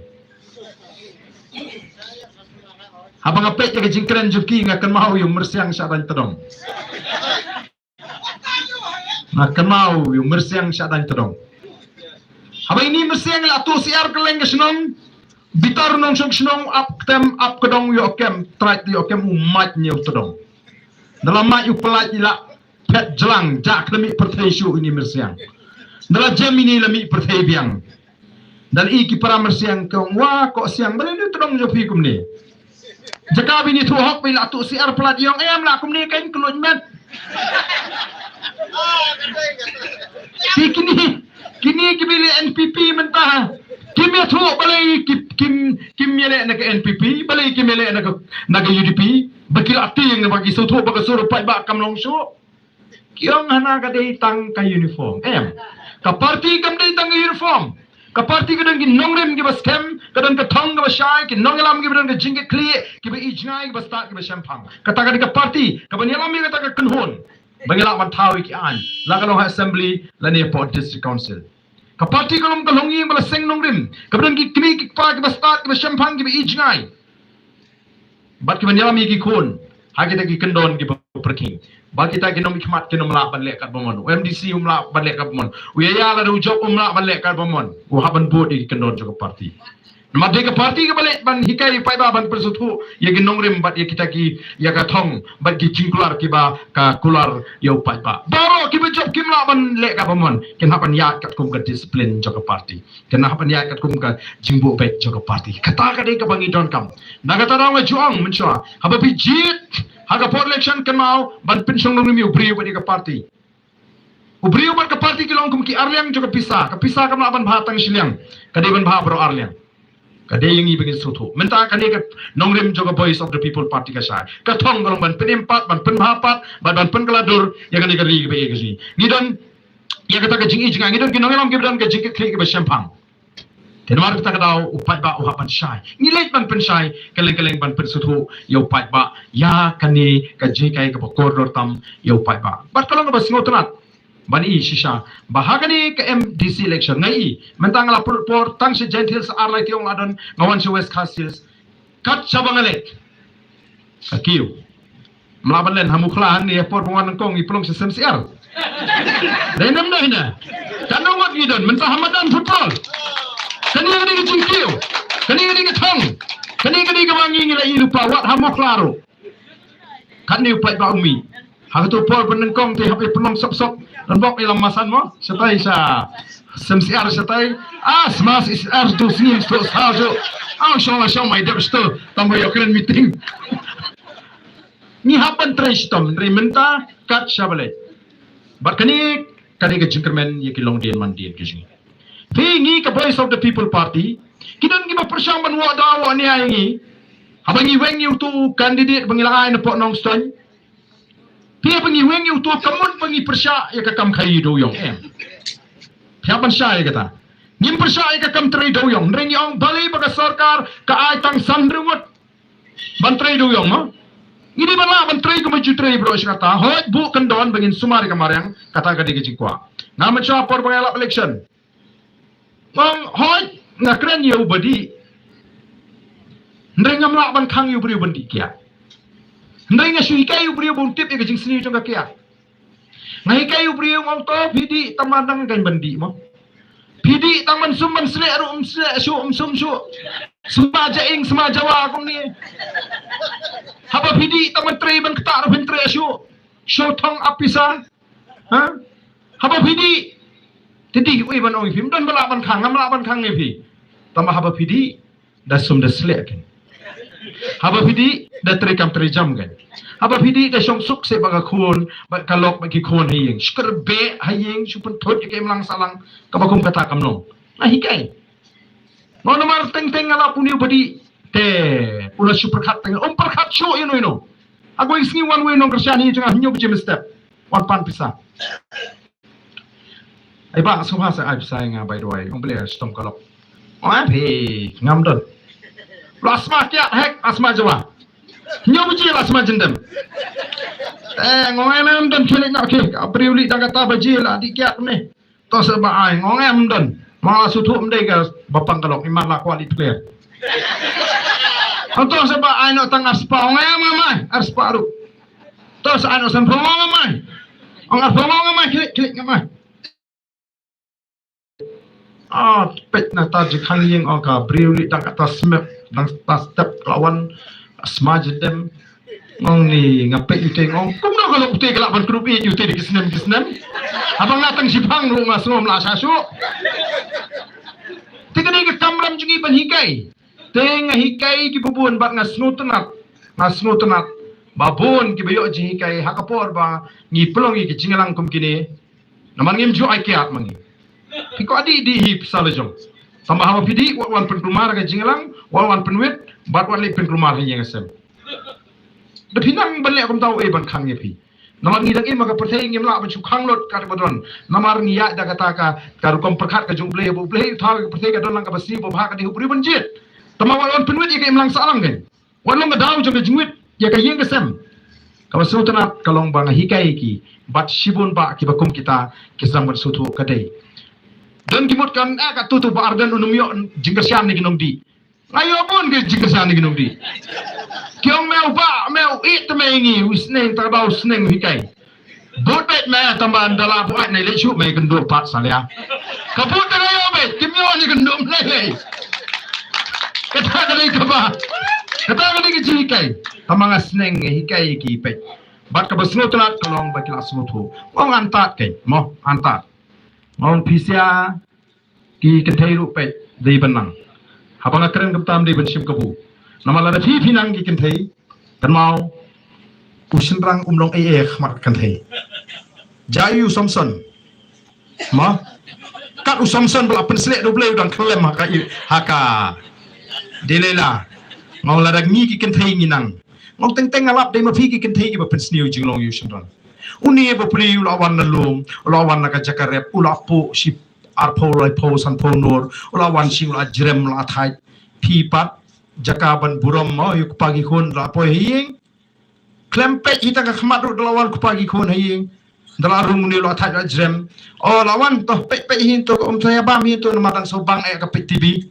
Habang apet ka jingkran juki ngakan mau yung mersiang syadan tedong. Ngakan mau yung mersiang syadan tedong. Habang ini mersiang la tu siar keleng kesnong bitar nong sok snong up kedong yo kem trait yo kem umat nyo tedong. Dalam mat yu pelat ila pet jelang jak demi pertaisu ini mersiang. Dalam jam ini lami pertai biang. Dan iki para mersiang kong wah kok siang balik ni terong jopi kum ni. Jaka bini tu hok bila tu siar pelat yang lah kum ni kain keluar met. Si kini kibili NPP mentah. Kimi tu balik kim mele nak NPP balik kim mele nak UDP. Bakil ati yang bagi suatu bagi suruh pai bak kam long show. Kiong hana kadai tang ka uniform. Ka parti kam dai tang uniform. Ka parti kadang ki nongrem ki bas kem, kadang ka thong ka basai ki nongelam ki kadang ka jingke kli ki ba ijngai ki bas ta ki basampang. Kata ka ka parti, ka banyalam ki kata ka kunhon. Bangila man tawi ki an. La kalong assembly la ni port district council. Ka parti kalong kalongi bala seng nongrem. Ka kadang ki kli ki pa ki bas ta ki basampang ki ba ijngai. Bat ki banyalam ki kun. Hagi ta ki kendon ki perking. Bagi kita kena mikmat kena melak balik kat bomon. UMDC melak balik kat bomon. Uyaya la ujob melak balik kat bomon. Uhaban bod di kendon juga parti. Nama de ke parti ke balik ban hikai pai ba ban persutu ya ki nongrim bat ya kita ki ya ka thong bat ki jingkular ki ba ka kular ya pai ba. Baro ki ujob ki melak ban lek kat bomon. Kena ban ya kat kum ka disiplin juga parti. Kena ban ya kat kum ka jingbu baik juga parti. Kata ka de ka bangi don kam. Naga tarang juang mencoa. Haba pijit Haga for election kan mau ban pensong nong mi ubriu ba ka parti. Ubriu ba ka parti kilong kum ki Arliang juga pisah. Ka pisah kam ban bahatang siliang. Kadi ban bah bro Arliang. Kadi yang ibigin sutu. Menta kadi ka nongrim juga voice of the people party ka sai. Ka thong galong ban penempat ban penhapat ban penkeladur yang kadi kari ba e kasi. Ngidon ya kata ka jingi jinga ngidon kinongelam ki dan ka jingki klik ba sempang. Kenwar kita kataw upat ba uhapan syai. Nilait ban pensai keleng-keleng ban persutu ya upat ba ya kani kajikai ka koridor tam ya upat ba. Bat kalau ngabas ngotonat ban I sisa bahagani ke MDC election ngai mentang la por tang si gentils arlai tiong ladon ngawan si West Castles kat sabangalek akiu melaban len hamukhlahan ni por pengan kong I pelong sistem siar. Renam dah ina. Kanong gidan mentah Hamadan football kani ke jingkiu kani ke thong kani ke wangi ngila lupa wat hamo klaro kani upai ba umi hang tu pol penengkong ti hape penong sok dan bok ilang masan mo setai sa semsiar setai smas is tu sini sto sajo show my dep sto tambah yakren meeting ni hapan treshtom rementa kat shabale but kani ke jingkermen ye kilong dian mandien kising Pingi ke Voice of the People Party, kita ngi berpersang banwa dawa ni aingi. Abangi wengi tu kandidat pengilangan na po nong ston. Pia pengi wengi tu kamun pengi persya ya kakam kai do yong Pia persya ya kata. Ngim persya ya kakam trai do yong. Ren yong bali baga sarkar ka ai tang sandrewat. Ban trai do yong ma. Ini bala ban trai ko maju trai bro kata. Hoi bu kendon bangin sumari kamarang kata kadi kecikwa. Nama cha por bangalap election. Mang hoi ngakren yu badi ndeng ngamla ban khang yu bri bandi kya ndeng ngasui kai yu bri bon tip e jing sini jong kya ngai kai yu bri ngong to pidi tamandang kan bandi mo pidi taman sumban sle ru sum semaja ing semaja wa kong ni haba pidi taman tre ban kta ru tre show thong apisa ha haba pidi Tadi ui ban oi phim don bala ban khang ngai phi tama haba phidi da sum da slek haba phidi da trekam trejam gan haba phidi da song suk se baga khon ba kalok ba ki khon hayeng skr be hayeng supun thot ke mlang salang ka bakum kata kamnong na hikai mo nomar teng ala puni badi te pula super khat teng perkhat show ino ago isni one way nong kersyani jang hinyo bje step one pan pisa ai ba so ha sa ai sai nga by the way ong bele stom kalok phi ngam don lasma kya hek asma jawa nyobu ji lasma jendem ngom don chule na ke apriuli da kata baji la di kya ne to se ba ai ngom don ma su thu mdei ka bapang kalok iman la quality player to se ba ai no tang aspa ngom mai aspa ru to se ai no sam ngom mai ong aspa ngom mai klik mai pet na ta jikhang yeng oka briuli dang atas smep dang tas step lawan smaj dem ngong ni ngape ite ngong kumno kalau ute kelak ban grup e ute di kisnem abang natang sipang lu masum la sasu tingani ke kamram jungi ban hikai teng hikai ki bubun bat ngasnutunat babun ki bayo ji hikai hakapor ba ngi pelongi ki jingalang kum kini naman ngim ju ai kiat mangi Piko adi di hip salajong. Tambah hawa pidi wan pen rumah ka jinglang, wan pen wit, bat wan li pen rumah ka yang asem. De pinang balik akum tahu ban khang ye pi. Namar ni dang maka perthai ngim la ban chu khang lot ka bodon. Namar ni ya da kata ka karu kom perkhat ka jung play bu play tha ka perthai ka don lang ka basi bu bha ka di hubri ban jit. Tambah wan pen wit ye ka imlang salang kan. Wan long ka daw jong ka jingwit ya ka yang asem. Kamu sultanat kalong bang hikai ki bat shibun ba ki bakum kita kisam ban sutu kadai. Dan kimutkan ka tutu ba ardan unum yo jingkersian ni ginom di ayo pun ke jingkersian ni ginom di kyong meu it mengi wisneng ta ba usneng hikai botet me tamban dala buat nei lechu me genduk pat salia kaput ta yo be kimyo ni gendum le kata kali ka ba kata kali ki jikai tamanga sneng hikai ki pe bat ka basno tlat kalong ba kila smutu ong antat kai mo antat Ngong pisia ki kentai rupe di benang. Habang akren ketam di bensim kebu. Nama lada fi pinang ki kentai. Dan mau usin rang umlong mak kentai. Jayu Samson. Ma kat Samson bela penselek do bleu dan klem haka. Dilela. Ngong lada ngi ki kentai nginang. Ngong teng alap dei ma fi ki kentai ki ba pensniu jinglong usin rang. Uni bapuli ulawan nalum ulawan naga jakarep ulapu si arpo lai po san po nur ulawan si ula jrem la thai pipat jakaban buram mo yuk pagi khon la po hiyeng klempet hita ka khmat ulawan ku pagi khon hiyeng dalarung ni la thai la jrem o lawan to pe hin to saya bam hin to namatang sobang e ka pe tv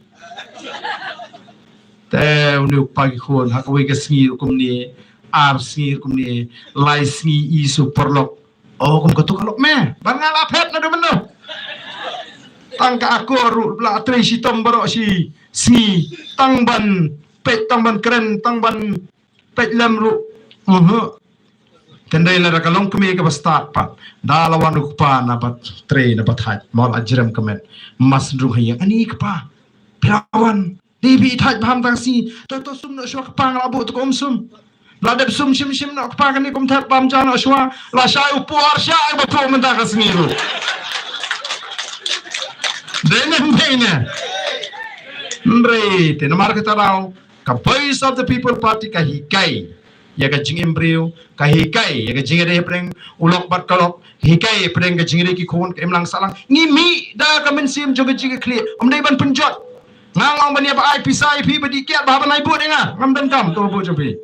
te uni pagi khon hakwe ka sngi kum ni arsi kumni laisni isu perlok kum ketuk kalok me bangal apet na do meno tang ka aku ru bla tre si tom barok si sngi tang ban pet tang ban keren tang ban pet lam ru tendai la kalong kemi ka start pa dalawan ku pa na pat tre na pat hat mal ajram kamen mas ru hayang ani ka pa pirawan dibi thaj bham tang si to sum no shwa ka pa ngala tu kom sum la deb sum shim no ka pa ni kom that bam jan shwa la shai upuar shai ba to men ta ka sni ru Dene Ndre te namar kita rao ka voice of the people party ka hikai ya ka jing embryo ka hikai ya ka jing re preng ulok bat kalok hikai preng ka jing re ki khon ka emlang salang ngi mi da ka men sim joga jing clear om dai ban penjot ngang ban ya ba ai pisai pi ba dikiat ba ban ai bu denga ngam dan kam to bu jobi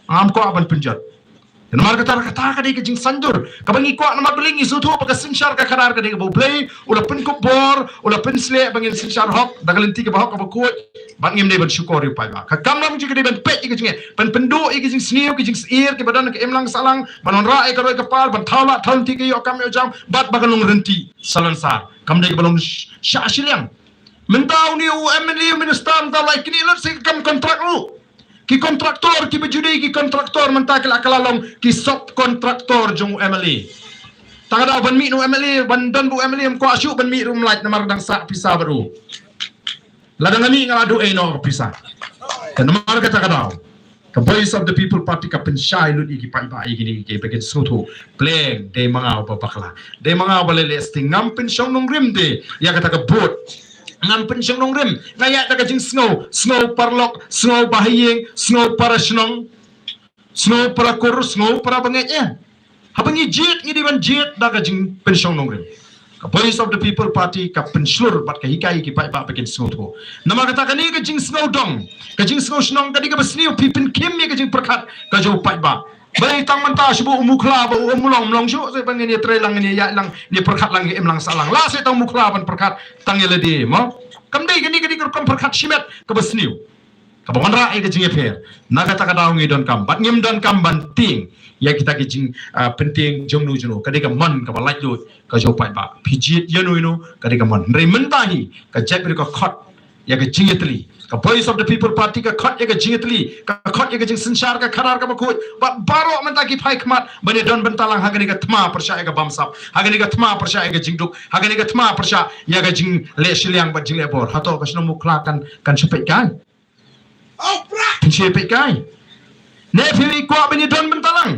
am ko ban penjot namar kata ka dei ka jing sandur ka bangi ko namar beling isu thu pa ka sinshar ka kharar ka dei bo play ula pen ko bor ula pen sle bangin sinshar hok dagalenti ka ba hok ka ba ko ban ngim dei ban syukur ri pa ba ka kam nam ji ka dei ban pet ka jing pen pendu i ka jing sniu ka jing ir ka badan ka emlang salang banon ra ai ka roi ka pal ban thaula thanti ka yo kam yo jam bat bagalung renti salan sar kam dei ka balong sha shiliang mentau ni UMNL minister ta like ni lot se kam kontrak lu ki kontraktor ki bejudi ki kontraktor mentak la kalalong ki sub kontraktor jong MLA tagada ban mi no MLA ban don bu MLA ko asyuk ban mi rum like namar dang sa pisa baru ladang ni ngaladu no pisa kan namar kata kada ka voice of the people party ka pensyai lut ki pai bai gini ki bagen sutu pleng de manga ba bakla de manga ba le sting ngam pensyong nong rim de ya kata ka bot ngam pensyong nong rim ngaya ta ka jing snow parlok snow bahiyeng snow para snong snow para kur snow para bangenya habangi jet ngi diban jet da ka jing pensyong nong rim ka voice of the people party ka penslur bat ka hikai ki pai ba bagen snow tho nama kata ka ni ka jing snow dong ka jing snow snong ka di ka basniu pipin kim ni ka jing perkat ka jo pai ba Balik tang manta sibu mukla ba mulong syu se bang ni tre lang ni ya lang ni perkat lang em lang salang la se tang mukla ban perkat tang yele di mo kam dei gani kom perkat simet ka basniu ka bangan ra ai ka jing efer na kata ka daw ngi don kam bat ngim don kam ban ting ya kita ki jing penting jong nu juno ka de ka man ka ba lait lu ka jo pai ba piji yenu inu ka de ka man re mentahi ka jep ka khot ya ka jing etli ka voice of the people party ka khot ya ka jing etli ka khot ya ka jing sinshar ka kharar ka bakut ba baro menta ki phai khmat bani don bentalang hagani ka thma persha ya ka bamsap hagani ka thma persha ya ka jing duk hagani ka thma persha ya ka jing le shiliang ba jing le bor hato ka shno mukla kan sepet kai sepet kai ne phiri kwa bani don bentalang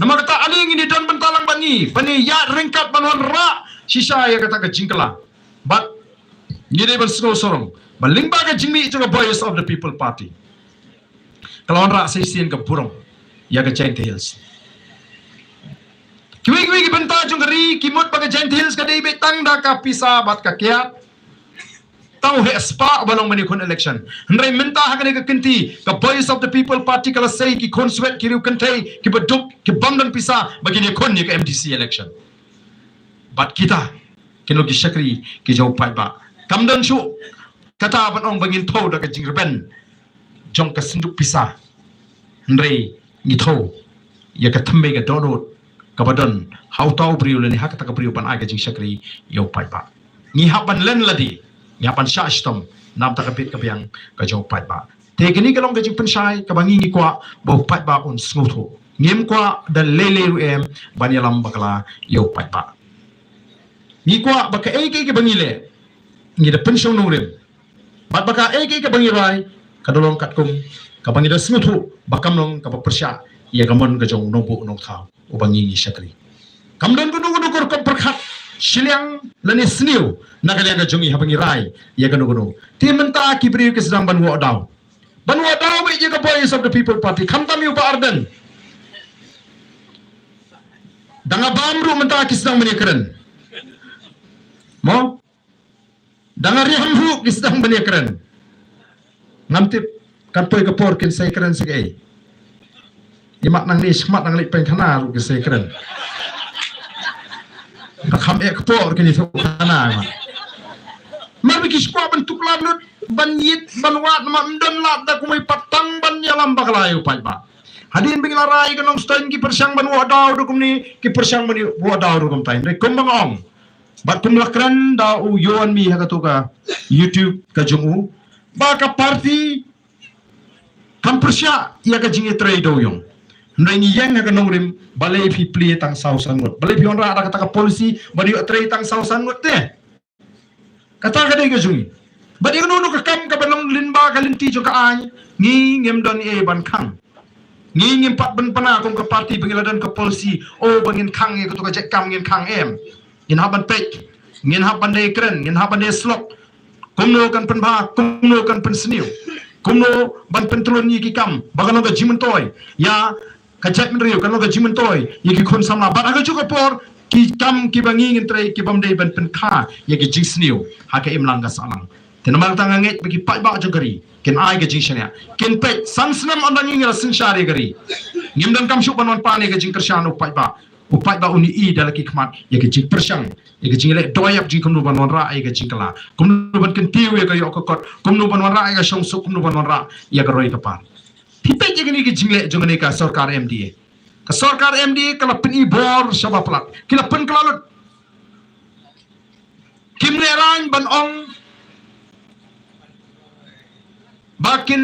nama kata aling ini don bentalang bani ya ringkat banon ra sisa ya kata ka jingkala but ni de ban snow sorong baling baga jingmi itu ka voice of the people party kalau ra sesien ka burong ya ka Giant Hills kiwi benta jong ri kimut baga Giant Hills ka dei betang da ka pisa bat ka kiat tau he spa balong mani kon election ndrai menta ha ka kenti ka voice of the people party kala sei ki consuet ki ru kentai ki baduk ki bamdan pisa bagi ni kon ni ka MDC election bat kita kino ki shakri ki jau pai ba kamdan shu kata ban ong bangin tho da ka jingben jong ka sinduk pisa ndrei ni tho ya ka thambe ka donot ka badon how tau priu le ni ha ka ta ka priu ban aga jing shakri yo pai ba ni ha ban len ladi ni ha ban sha stom nam ta ka pit ka biang ka jo pai ba te gani ka long ka jing penshai ka bangi ni kwa bo pai ba on smutho ngem kwa da lele ru em ban yalam bakala yo pai ba ni kwa baka ke bangi le ni da penshong no rem bat baka ke bangi rai kadolong katkum ka bangi da smuthu bakam long ka persya ya gamon ka jong nobu no thau u bangi ni shakri kamdon gudu kor ko perkhat shiliang lani sniu nagaliang ka jongi ha bangi rai ya ganu ti menta ki bri ke sedang banwa daw be je ka voice of the people party khamtam yu pa arden danga bamru menta ki sedang mani keren mo danga rihamhu ki sedang mani keren ngamtip katoi ka por kin sai keren sige imak nang ni smat nang li pen khana ru ki sai keren ka kham ek por kin itu khana ma bi ki skwa ban tukla lut ban yit ban wat ma ndon lat da kumai patang ban yalam bakalayu pai ba hadin bing larai kanong stain ki persyang ban wa daw du kumni ki persyang ban wa daw du kum tain re kumbang ong Bat kumlakran da u yoan mi hakatuka YouTube ka jungu. Ba ka party kam persya ia ka jingi tray do yung. Ndai ni yang ka nongrim balai pi pli tang sau sangot. Balai pi onra ada kata ka polisi bari tray tang sau sangot te. Kata ka dai ka jungi. Badi ka nunu ka kam ka banong linba ka linti jo ka ay ngi ngem don e ban kang. Ngi ngem pat ban pana kong ka party bangiladan ka polisi o bangin kang e ka jek kam ngin kang em. Ngin haban pek, ngin haban dai kren, ngin haban dai slok. Kumno kan penba, kumno kan pensniu. Kumno ban pentulun yi ki kam, bagano ka jimentoy. Ya ka jek menriu kan ka jimentoy, yi ki kun samla. Bat aga juga por ki kam ki bangi ngin trai ki bam dai ban penkha, yi ki jingsniu. Ha ka imlang ka salang. Tenamal tanganget bagi pat ba jogari. Ken ai ka jingsnya. Ken pek sansnam andang ngi rasin syari gari. Ngim dan kam syuk banon pane ka jingkersyanu pat ba. Upai ba uni I dalaki kmat ya ke jing persang ya ke jing le doyap jing kumnu ban ra ya ke jing kala kumnu ban kentiu ya ke yok kot kumnu ban ra ya song suk kumnu ban ra ya ke roi kapar tipe je ni ke jing le jong ka sarkar MDA ka sarkar MDA kala pen I bor saba plat kila pen kalalut kim le ran ban ong bakin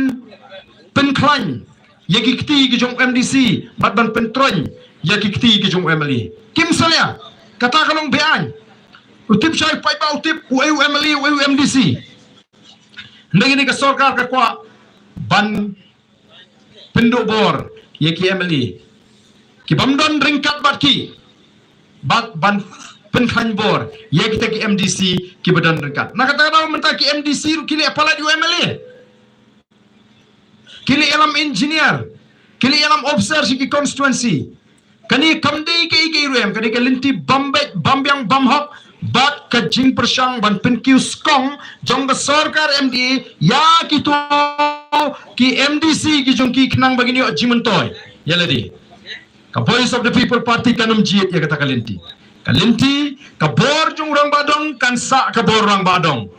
pen klan ya ke kti ke jong MDC bat ban pen troin ya kikti ke jong Emily kim salia kata kalong bean utip syai pai ba utip u Emily u MDC ndeng ni ka sarkar ka kwa ban penduk bor ya ki Emily ki bamdon ringkat bat ki bat ban penkhan bor ya kita ki MDC ki badan ringkat nak kata kata menta ki MDC kili apala di Emily kili alam engineer kili alam officer si ki constituency kani kamdei ke ruem kani ke linti bambek bambyang bamhok bat ka jing persang ban penkiu skong jong ka sarkar MDA ya kito ki MDC ki jong ki knang bagini jimentoy yaladi ka voice of the people party kanum jiet ya kata kalinti ka bor jong urang badong kan sa ka bor urang badong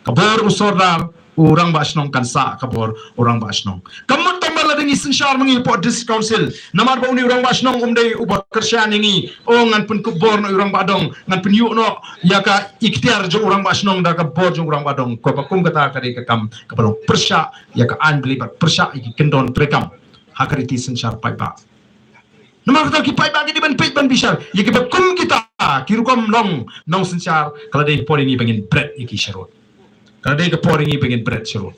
ka bor usordar urang basnong kan sa ka bor urang basnong kamut tambala dengi sensyar mengi po district council namar ba uni urang basnong umdai uba kersyan ngi o ngan pun kubor no urang badong ngan pun yu no ya ka ikhtiar jo urang basnong da ka bor jo urang badong ko kum kata ka ka kam ka badong persya ya ka an belibat persya iki kendon prekam hakariti sensyar pai ba namar kata ki pai ba di ban pej ban bisar ya ki kum kita kirukom nong sensyar kala dei poli ni bangin bread iki sharot kada ke pouring I pengen berat seru.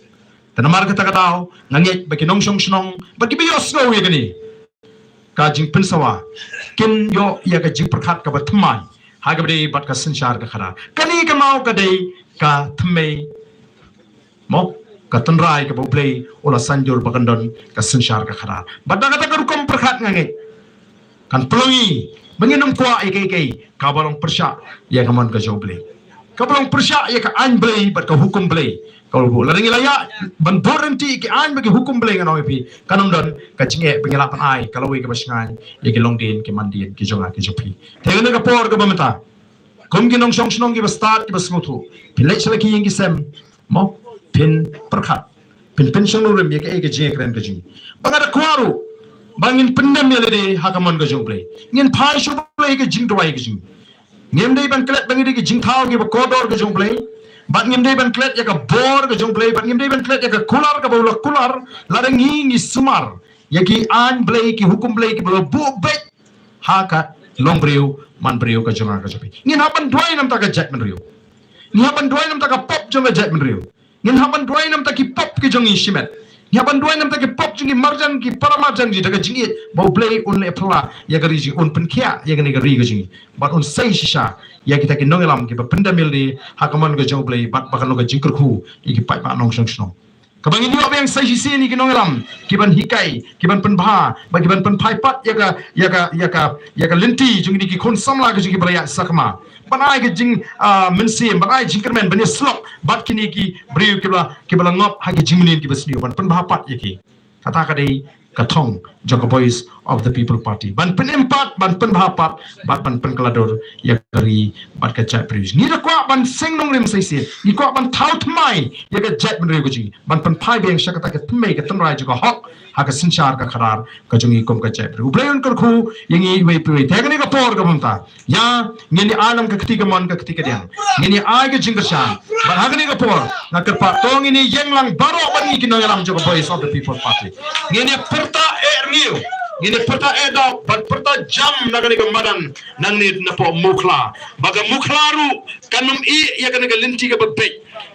Tanamar kata katau ngangit bagi nong snong bagi bios no ye gani. Ka jing pensawa kin yo ya ka jing perkhat ka batman ha ka bade bat ka sensyar ka khara. Kani ka mau ka dei ka thmei mo ka tanrai ka boblei ola sanjur bagandon ka sensyar ka khara. Badda kata ka rukom perkhat ngangit. Kan pelongi menginum kwa ikai ka balong persya ya ka mon ka joblei. Kabalong persya ya ka an blay bat ka hukum blay kalau bu laring ilaya ban borenti ki an bagi hukum blay ngano pi kanum don ka jinge pengilapan ai kalau wi ka basingan ya ki longdin ki mandien ki jonga ki jopi tegene ka por ka bamata kum ki nong song snong ki start ki basmutu pilai chala ki yengi sem mo pin perkhat pin song no rem ya ka jinge kren ka jinge bangada kwaru bangin pendam ya lede hakamon ka jong blay ngin pai shu blay ka jing dwai ka jinge ngem dei ban klet bangi ki jingthau ki kodor ke jong play bat ngem dei ban klet ya ka bor ke jong play bat ngem dei ban klet ya ka kular ka bola kular la ngi sumar ya ki an play ki hukum play ki bola bu bet ha ka long breu man breu ka jonga ka jopi ngin hapan dwai nam ta ka jet man riu ngin hapan dwai nam ta ka pop jonga jet man riu ngin hapan dwai nam ta ki pop ki jongi shimet Nyaban dua nam take pop jingi marjan ki paramarjan ji daga jingi bau play un le pla ya gari ji un penkia ya gani gari ga jingi bat un sai shisha ya kita ki nongelam ki benda mildi hakaman ga jong play bat bakan ga jingker khu ki pai pa nong song song kabangin yo yang sai sisi ni ki nongelam ki ban hikai ki ban penbha ba ki ban penpai pat ya ga linti jingi ki kon samla ga jingi beraya sakma banai ke jing mensim banai jingkermen bani slok bat kini ki briu ki bala ngop ha ki jingmin ki basni ban pen bahapat yaki kata ka dei katong joko boys of the people party ban pen empat ban pen bahapat bat ban pen kelador ya kari bat ka chat briu ni da kwa ban seng nong rim sai si ni kwa ban thaut mai ya ka jet briu ko ji ban pen phai beng shakata ka thmei ka tamrai joko hok ha ka sinchar ka kharar ka jungi kom ka chat briu briu kar khu yangi wei pui thegani ka por ka bunta ya ngini alam ka ketika mon ka ketika dia ngini ai ka jingkersan bahagani ka por na kerpa tong ini yang lang baro bani kinang lang jo voice of the people party ngini perta niu ngini perta dok perta jam nagani ka madan nang ni na po mukla baga muklaru kanum I ya kana ka linti ka babbe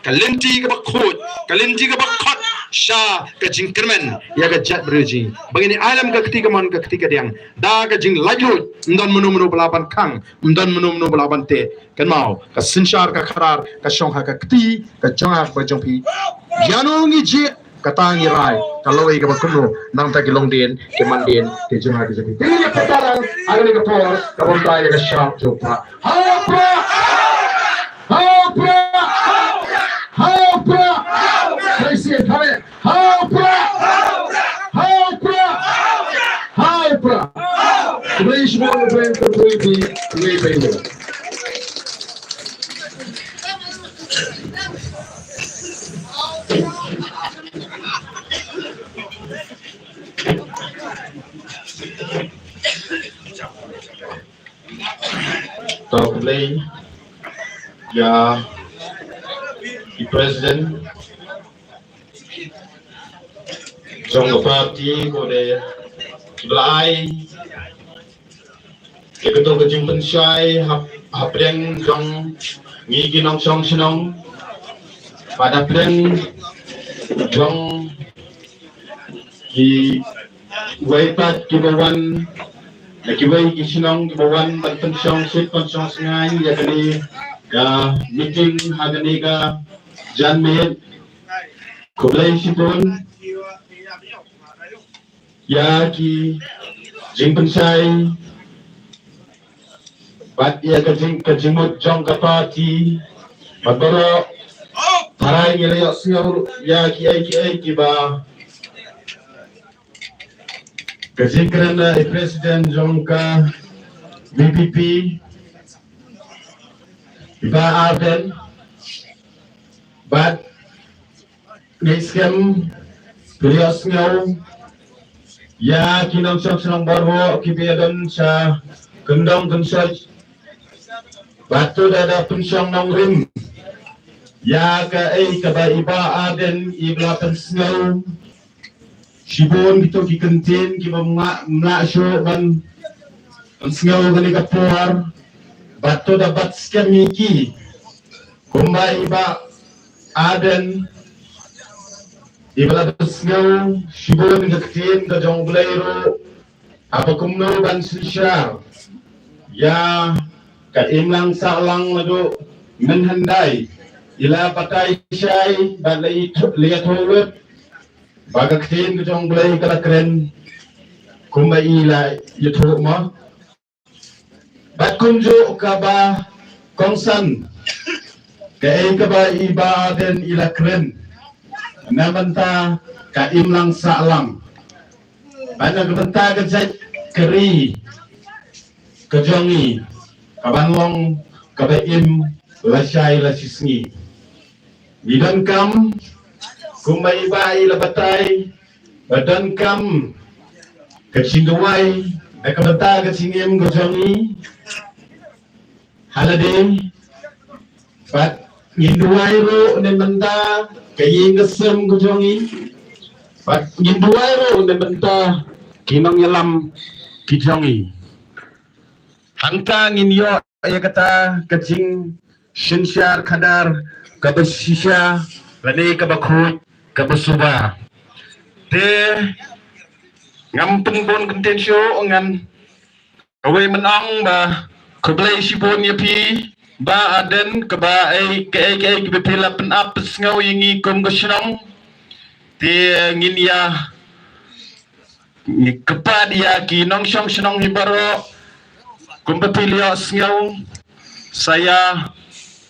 ka linti ka bakut ka linti ka bakot sha ka jingkermen ya ka jat beruji bagini alam ka ketika mon ka ketika diang da ka jing laju ndon menu belaban kang ndon menu belaban te kan mau ka sinshar ka kharar ka shong ha ka kti ka jonga ba jongpi yano ngi je kata ngi rai kalau ai ka bakuno nang ta kilong den ke manden ke jonga ke jongpi ni patalang agani ka por ka bontai ka sharp jopra hopra hopra hopra Tracy come in hopra hopra hopra Please one plan for 3B way. Today, ya, the president, trong party của đề lại cái tôi cái chúng mình sai học đen trong nghĩ cái nông song sinh và đặc đen trong cái quay phát cái bawan là cái quay cái sinh cái bawan bản thân song xếp con song ngay ya cái này meeting hari ini ka Jan Med kulay sipon ya ki jing pensai bat ya ka jingmut jong ka party magoro tarai ngelayo siyo ya ki ki ba ka jingkran na president jong ka BPP Iba Arden, but niskem Prios ngaw ya kinang senang baru kibiadan sa kendang kensoj batu dada pensyong nong rim ya ka ba Iba Arden ibla pensngaw sibon gitu kikentin kiba mga show ban pensngaw gani kapuar batu dapat sekian miki kumbai Iba Aden ibala besngau shibon ngaktin ka jong blairo apa kumno ban sishar ya ka imlang salang lado menhandai ila patai syai balai lihat holut bagaktin ka jong blai kala keren kumbai ila yuthuk mo bat kunjo ka ba kongsan kay ka ba Iba Aden ila kren namanta ka imlang salang bana gabanta ka jay keri kajongi kabanlong ka ba im lasyay lasisngi bidan kam kumay Iba ila batay badan kam kachingaway nakabanta kachingim kajongi haladim pat nginduai ro ne benda kaying kesem kujongi pat nginduai ro ne benda kinong yalam kijongi hangta nginyo ya kata kacing shinshar khadar kabasisha lani kabakut kabasuba te ngampung bon kontensyo ngan kawai menang ba keblai sipon ya pi ba Aden ke ba ke bepila pen up ngau yingi kom gosnong ti ngin ya ni kepad ya ki nong song snong hibaro kom bepilio ngau saya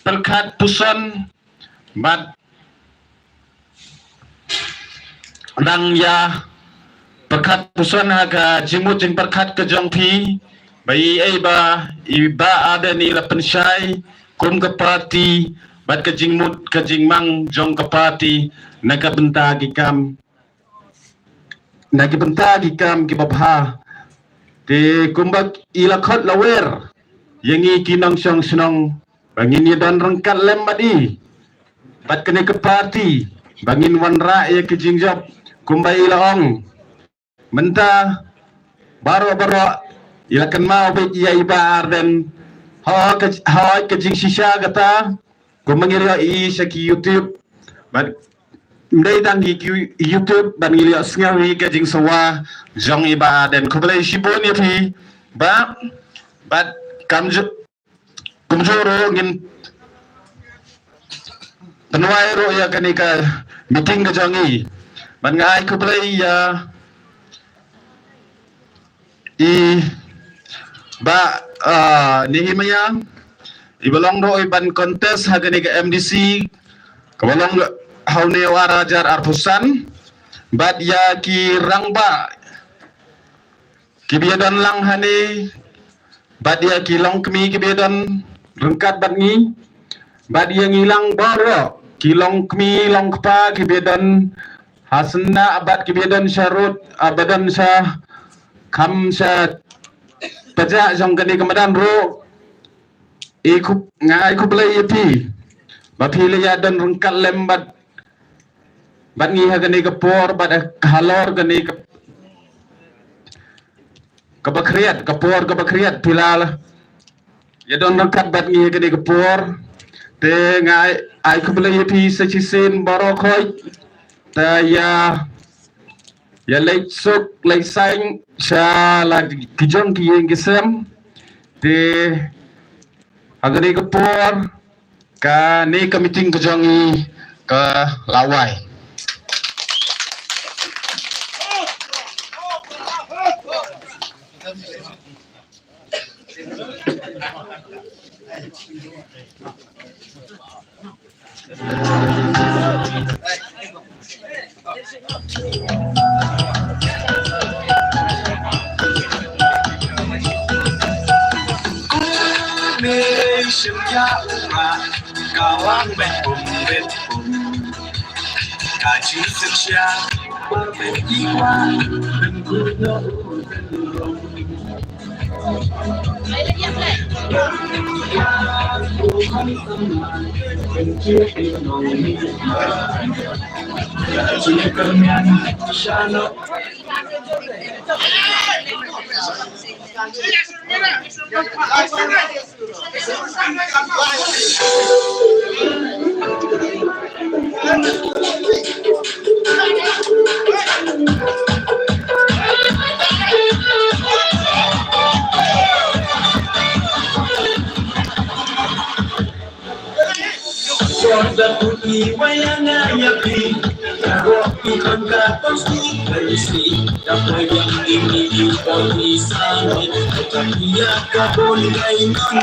perkat puson mat dang ya perkat puson haga jimut jing perkat ke jongpi bai Iba Aden ila pensyai kum ke parti bat kejing mut kejing mang jong ke parti naga benta gikam ki babha Te kumbak ilakot lawer. Yang kinang syang senang bangin dan rengkat lembadi. Bat kene ke parti bangin wanra ya ke jingjab kumbai ilaong. Menta baro ilakan mau be iya ibar dan ha ke jing shisha kata kumangir i saki YouTube. Bat Mday dan di YouTube dan ngili asngawi ke jing sawa jong iba dan kubalay shibon ya fi ba bat kumjoro ngin penuai ro ya kanika meeting ke jongi ban ngai kubalay ya i ba ni himaya ibalong ro iban kontes hagani ke MDC kabalong haune warajar arpusan bad ya ki rangba kibiadan lang hani bad ya ki long kemi kibiadan rengkat bad ngi bad ya ngilang baro ki long kemi long kpa kibiadan hasna bad kibiadan syarut abadan sa kam sa paja jong kani kemadan ro ikut ngai ku play yapi bapile ya dan rengkat lembat bat ngi hagani kapor bat halor gani kabakriat kapor kabakriat pilal ya don rengkat bat ngi hagani kapor te ngai ai kublai pi sachisin barokhoi ta ya lek sok lek saing sa la kijong ki yengisem te hagani kapor ka ni kamiting kejongi ke lawai. Kawang bet kaji setia berjiwa dan kuno Sorda putih wayangnya yapi, roki angkat pasti berisi. Dapat yang ini di polisi, tapi ya kabun lain itu.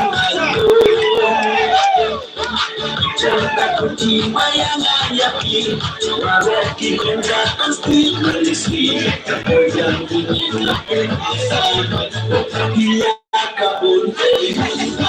Sorda putih wayangnya yapi, roki angkat pasti berisi. Dapat yang ini di polisi, tapi ya kabun lain itu.